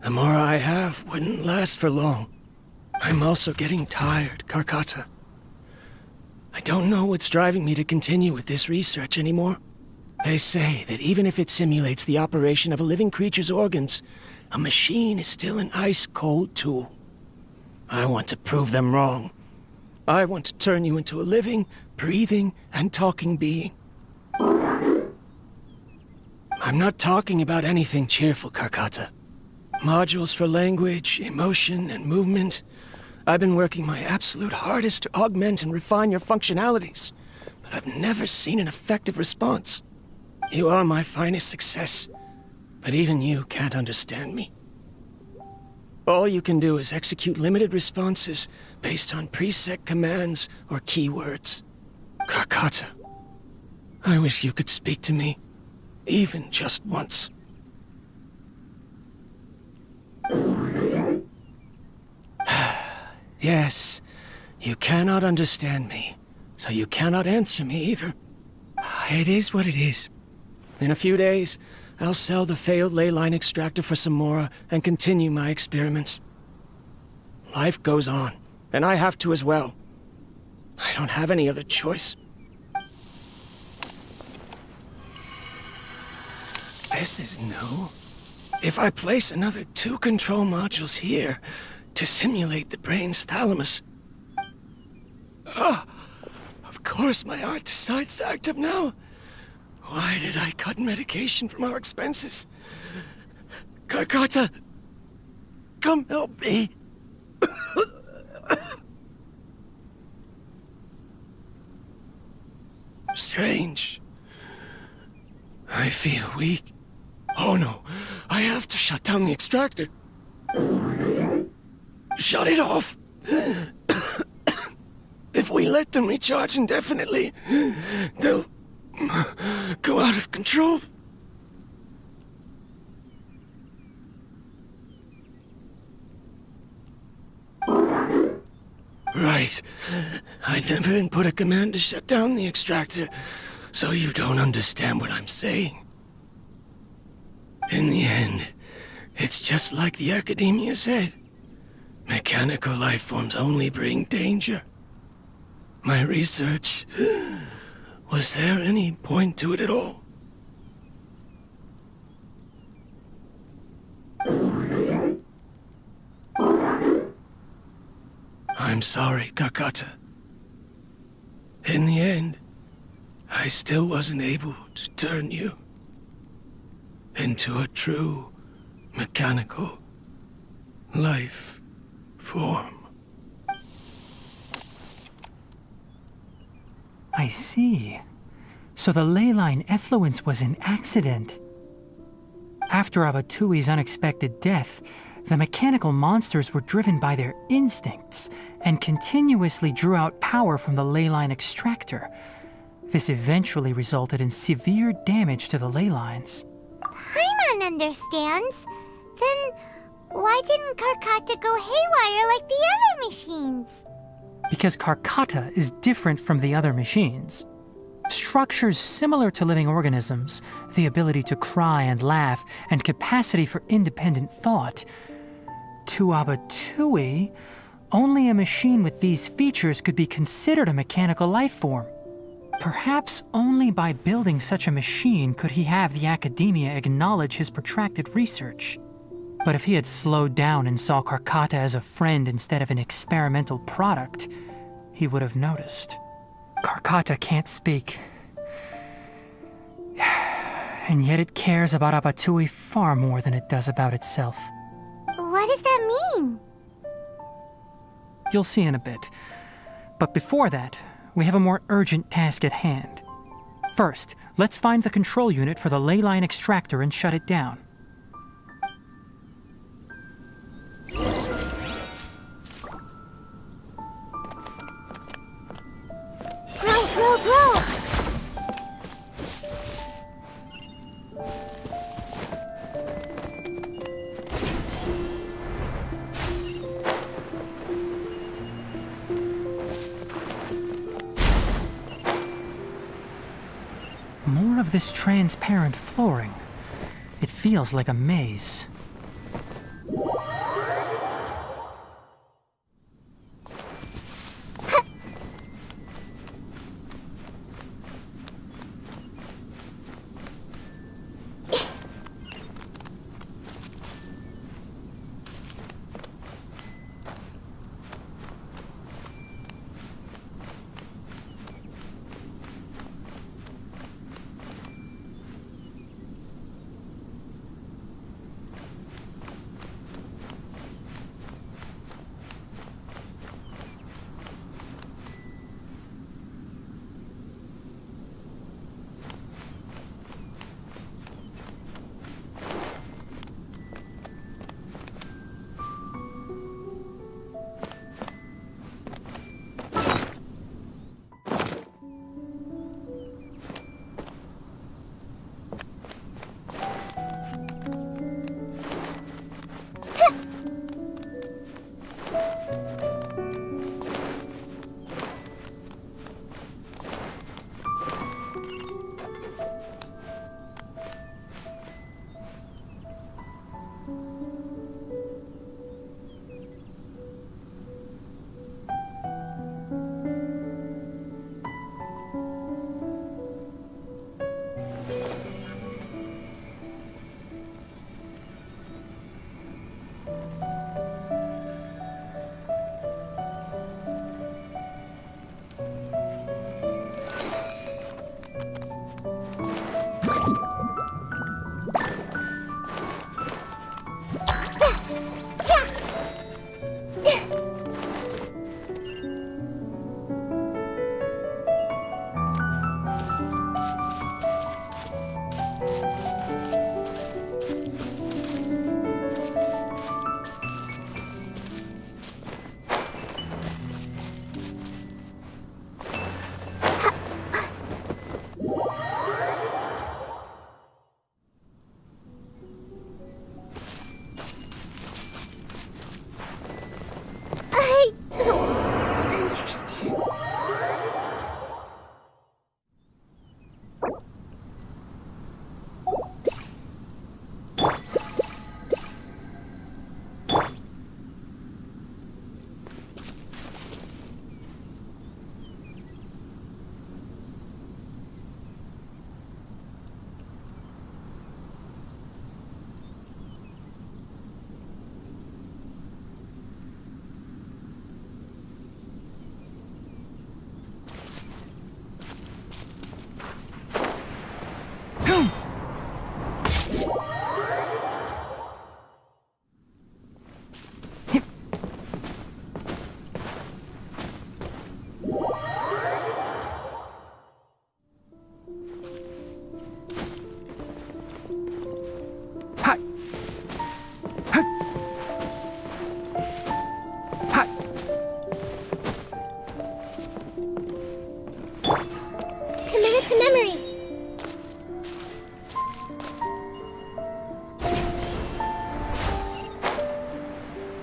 Speaker 6: the more I have wouldn't last for long. I'm also getting tired, Karkata. I don't know what's driving me to continue with this research anymore. They say that even if it simulates the operation of a living creature's organs, a machine is still an ice-cold tool. I want to prove them wrong. I want to turn you into a living, breathing, and talking being. I'm not talking about anything cheerful, Karkata. Modules for language, emotion, and movement. I've been working my absolute hardest to augment and refine your functionalities, but I've never seen an effective response. You are my finest success, but even you can't understand me. All you can do is execute limited responses based on preset commands or keywords. Karkata, I wish you could speak to me, even just once. Yes, you cannot understand me, so you cannot answer me either. It is what it is. In a few days, I'll sell the failed ley line extractor for some more and continue my experiments. Life goes on, and I have to as well. I don't have any other choice. This is new. If I place another 2 control modules here to simulate the brain's thalamus... Of course my heart decides to act up now. Why did I cut medication from our expenses? Karkata, come help me. Strange. I feel weak. Oh no, I have to shut down the extractor. Shut it off. If we let them recharge indefinitely, they'll go out of control. Right. I never input a command to shut down the extractor, so you don't understand what I'm saying. In the end, it's just like the Academia said. Mechanical life forms only bring danger. My research... Was there any point to it at all? I'm sorry, Karkata. In the end, I still wasn't able to turn you into a true mechanical life form.
Speaker 2: I see. So the ley line effluence was an accident. After Abatui's unexpected death, the mechanical monsters were driven by their instincts and continuously drew out power from the ley line extractor. This eventually resulted in severe damage to the ley lines.
Speaker 1: Paimon understands. Then why didn't Karkata go haywire like the other machines?
Speaker 2: Because Karkata is different from the other machines. Structures similar to living organisms, the ability to cry and laugh, and capacity for independent thought. To Abatui, only a machine with these features could be considered a mechanical life form. Perhaps only by building such a machine could he have the Academia acknowledge his protracted research. But if he had slowed down and saw Karkata as a friend instead of an experimental product, he would have noticed. Karkata can't speak. And yet it cares about Abatui far more than it does about itself.
Speaker 1: What does that mean?
Speaker 2: You'll see in a bit. But before that, we have a more urgent task at hand. First, let's find the control unit for the ley line extractor and shut it down.
Speaker 1: grow, grow!
Speaker 2: More of this transparent flooring. It feels like a maze.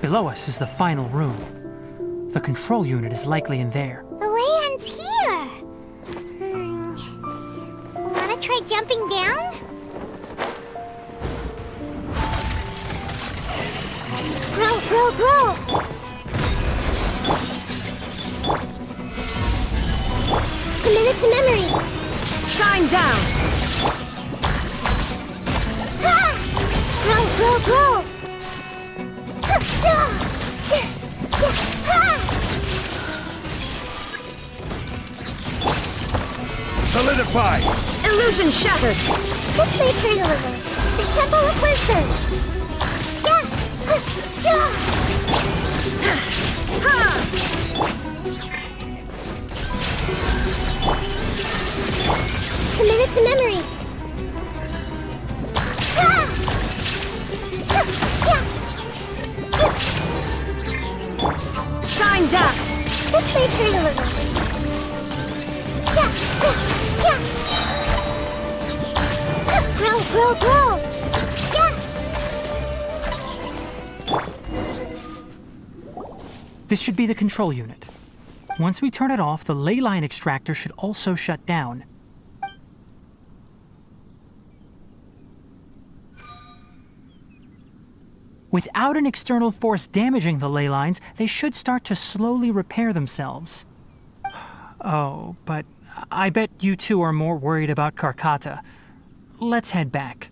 Speaker 2: Below us is the final room. The control unit is likely in there.
Speaker 1: The way ends here. Wanna try jumping down? Grow, grow, grow! Commit it to memory.
Speaker 4: Shine down!
Speaker 1: Ha! Grow, grow, grow!
Speaker 3: Solidify!
Speaker 4: Illusion shattered!
Speaker 1: This may turn a little. The Temple of Wisdom! Commit it to memory!
Speaker 4: Shine down!
Speaker 1: This may turn a little. Grow, grow, grow!
Speaker 2: This should be the control unit. Once we turn it off, the ley line extractor should also shut down. Without an external force damaging the ley lines, they should start to slowly repair themselves. Oh, but I bet you two are more worried about Karkata. Let's head back.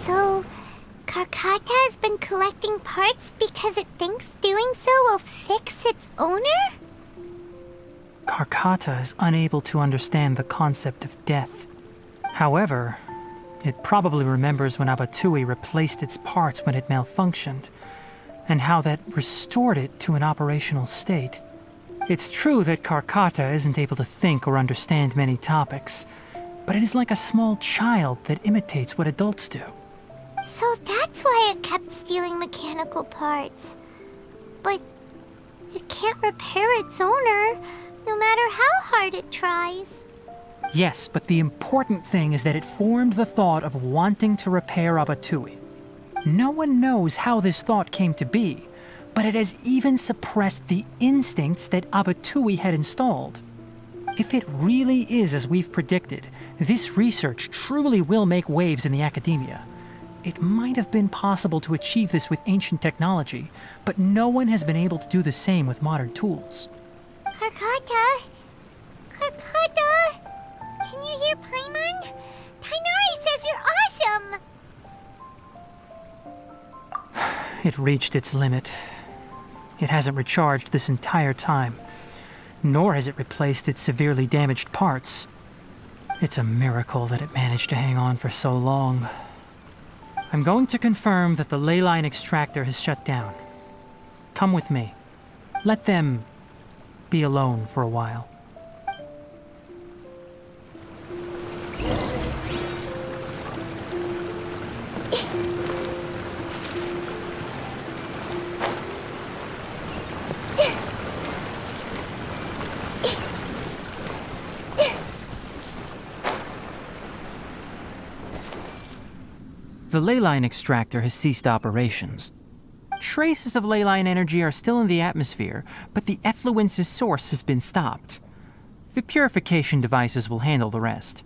Speaker 1: So, Karkata has been collecting parts because it thinks doing so will fix its owner?
Speaker 2: Karkata is unable to understand the concept of death. However, it probably remembers when Abatui replaced its parts when it malfunctioned, and how that restored it to an operational state. It's true that Karkata isn't able to think or understand many topics, but it is like a small child that imitates what adults do.
Speaker 1: So that's why it kept stealing mechanical parts. But it can't repair its owner, no matter how hard it tries.
Speaker 2: Yes, but the important thing is that it formed the thought of wanting to repair Abatui. No one knows how this thought came to be, but it has even suppressed the instincts that Abatui had installed. If it really is as we've predicted, this research truly will make waves in the academia. It might have been possible to achieve this with ancient technology, but no one has been able to do the same with modern tools.
Speaker 1: Karkata? Karkata? Can you hear Paimon? Tighnari says you're awesome!
Speaker 2: It reached its limit. It hasn't recharged this entire time, nor has it replaced its severely damaged parts. It's a miracle that it managed to hang on for so long. I'm going to confirm that the ley line extractor has shut down. Come with me. Let them be alone for a while. The ley line extractor has ceased operations. Traces of ley line energy are still in the atmosphere, but the effluence's source has been stopped. The purification devices will handle the rest.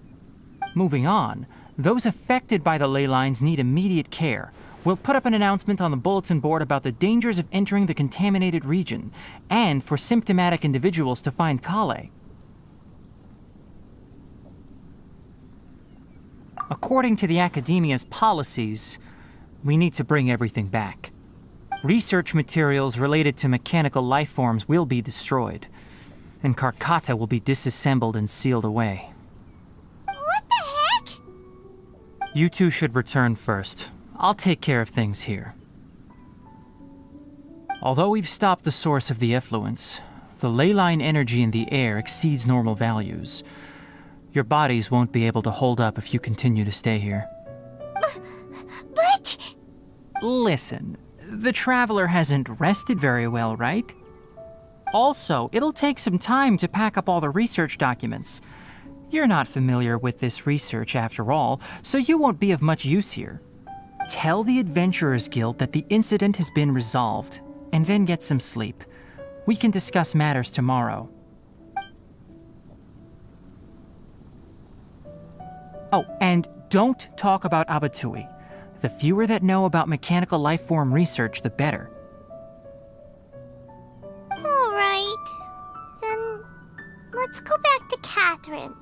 Speaker 2: Moving on, those affected by the ley lines need immediate care, We'll put up an announcement on the bulletin board about the dangers of entering the contaminated region, and for symptomatic individuals to find Kale. According to the Academia's policies, we need to bring everything back. Research materials related to mechanical life forms will be destroyed, and Karkata will be disassembled and sealed away.
Speaker 1: What the heck?
Speaker 2: You two should return first. I'll take care of things here. Although we've stopped the source of the effluence, the ley line energy in the air exceeds normal values. Your bodies won't be able to hold up if you continue to stay here.
Speaker 1: But...
Speaker 2: Listen, the Traveler hasn't rested very well, right? Also, it'll take some time to pack up all the research documents. You're not familiar with this research after all, so you won't be of much use here. Tell the Adventurers Guild that the incident has been resolved, and then get some sleep. We can discuss matters tomorrow. Oh, and don't talk about Abatui. The fewer that know about mechanical life form research, the better.
Speaker 1: All right. Then let's go back to Catherine.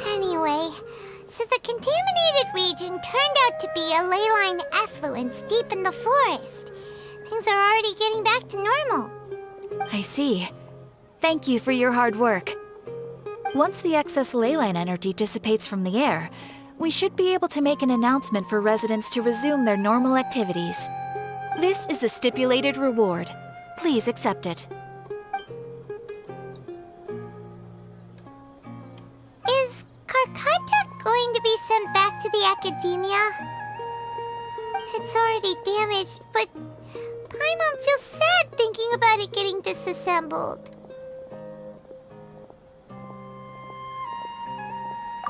Speaker 1: Anyway, so the contaminated region turned out to be a ley line effluence deep in the forest. Things are already getting back to normal.
Speaker 7: I see. Thank you for your hard work. Once the excess ley line energy dissipates from the air, we should be able to make an announcement for residents to resume their normal activities. This is the stipulated reward. Please accept it.
Speaker 1: Is Karkata going to be sent back to the Academia? It's already damaged, but Paimon feels sad thinking about it getting disassembled.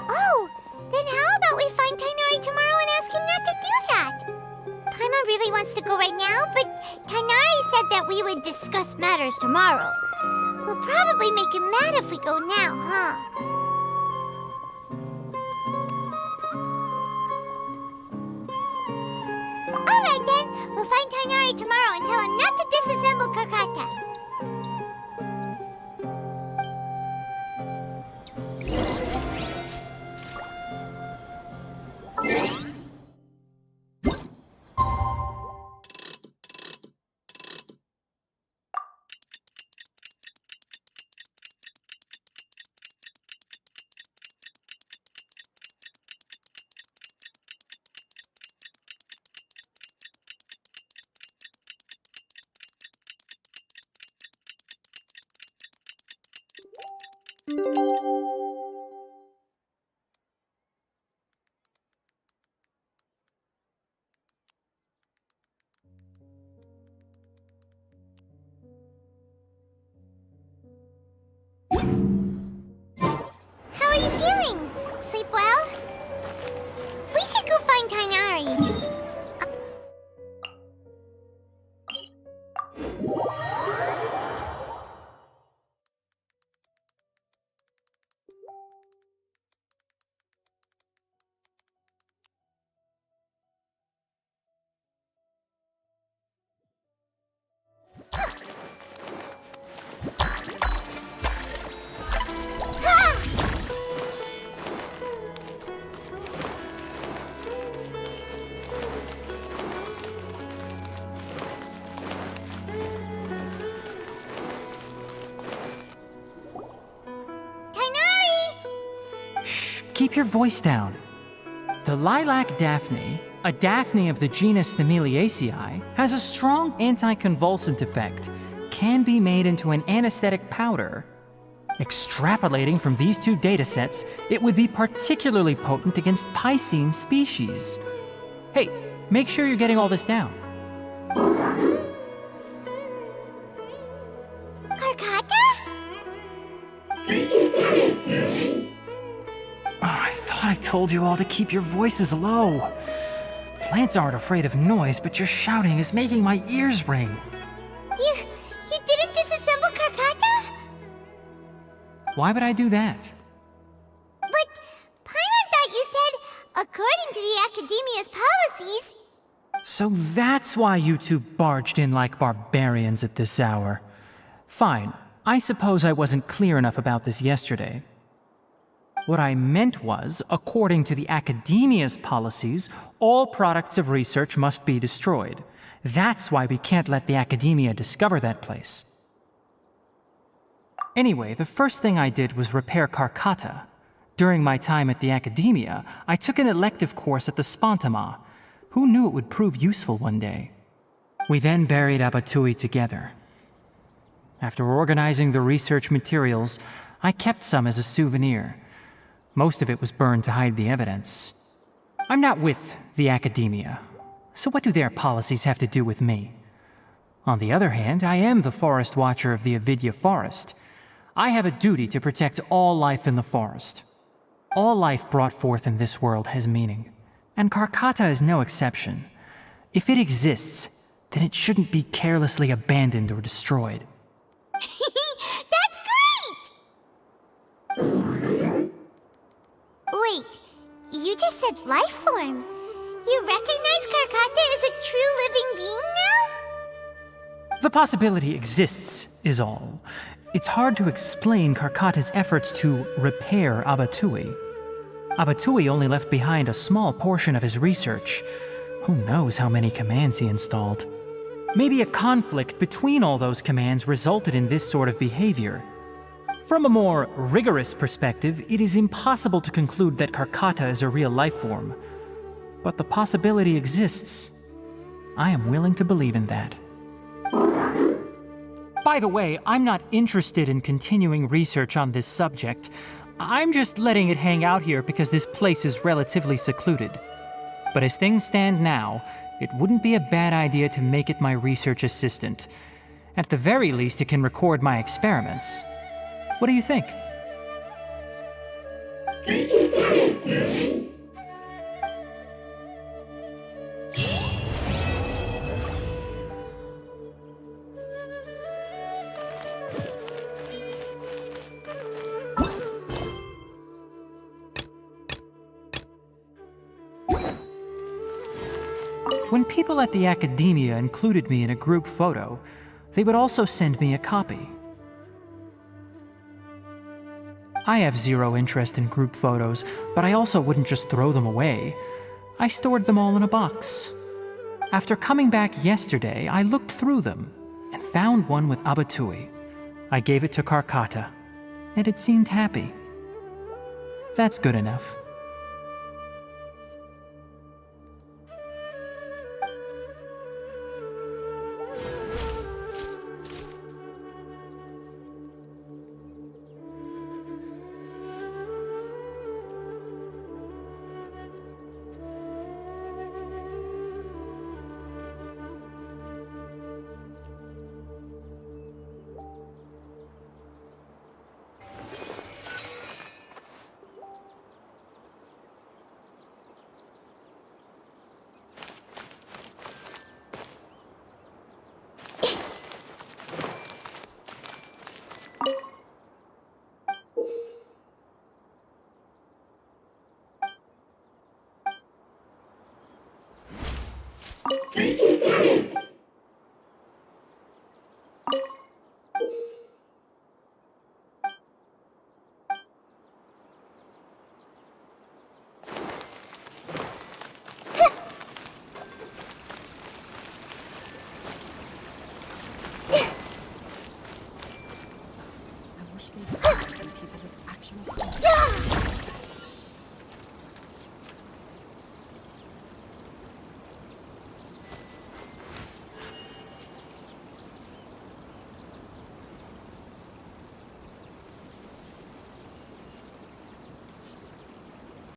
Speaker 1: Oh, then how about we find Tighnari tomorrow and ask him not to do that? Paimon really wants to go right now, but Tighnari said that we would discuss matters tomorrow. We'll probably make him mad if we go now, huh? Alright then, we'll find Tighnari tomorrow and tell him not to disassemble Karkata.
Speaker 2: keep your voice down. The lilac daphne, a daphne of the genus Thameliaceae, has a strong anticonvulsant effect, can be made into an anesthetic powder. Extrapolating from these two datasets, it would be particularly potent against Piscine species. Hey, make sure you're getting all this down.
Speaker 1: Karkata?
Speaker 2: I thought I told you all to keep your voices low. Plants aren't afraid of noise, but your shouting is making my ears ring.
Speaker 1: You didn't disassemble Karkata?
Speaker 2: Why would I do that?
Speaker 1: But Paimon thought you said, according to the Academia's policies...
Speaker 2: So that's why you two barged in like barbarians at this hour. Fine, I suppose I wasn't clear enough about this yesterday. What I meant was, according to the Academia's policies, all products of research must be destroyed. That's why we can't let the Academia discover that place. Anyway, the first thing I did was repair Karkata. During my time at the Academia, I took an elective course at the Spontama. Who knew it would prove useful one day? We then buried Abatui together. After organizing the research materials, I kept some as a souvenir. Most of it was burned to hide the evidence. I'm not with the Academia, so what do their policies have to do with me? On the other hand, I am the Forest Watcher of the Avidya Forest. I have a duty to protect all life in the forest. All life brought forth in this world has meaning, and Karkata is no exception. If it exists, then it shouldn't be carelessly abandoned or destroyed.
Speaker 1: That's great! Wait, you just said life form. You recognize Karkata as a true living being now?
Speaker 2: The possibility exists, is all. It's hard to explain Karkata's efforts to repair Abatui. Abatui only left behind a small portion of his research. Who knows how many commands he installed? Maybe a conflict between all those commands resulted in this sort of behavior. From a more rigorous perspective, it is impossible to conclude that Karkata is a real life form. But the possibility exists. I am willing to believe in that. By the way, I'm not interested in continuing research on this subject. I'm just letting it hang out here because this place is relatively secluded. But as things stand now, it wouldn't be a bad idea to make it my research assistant. At the very least, it can record my experiments. What do you think? When people at the Academia included me in a group photo, they would also send me a copy. I have zero interest in group photos, but I also wouldn't just throw them away. I stored them all in a box. After coming back yesterday, I looked through them and found one with Abatui. I gave it to Karkata, and it seemed happy. That's good enough.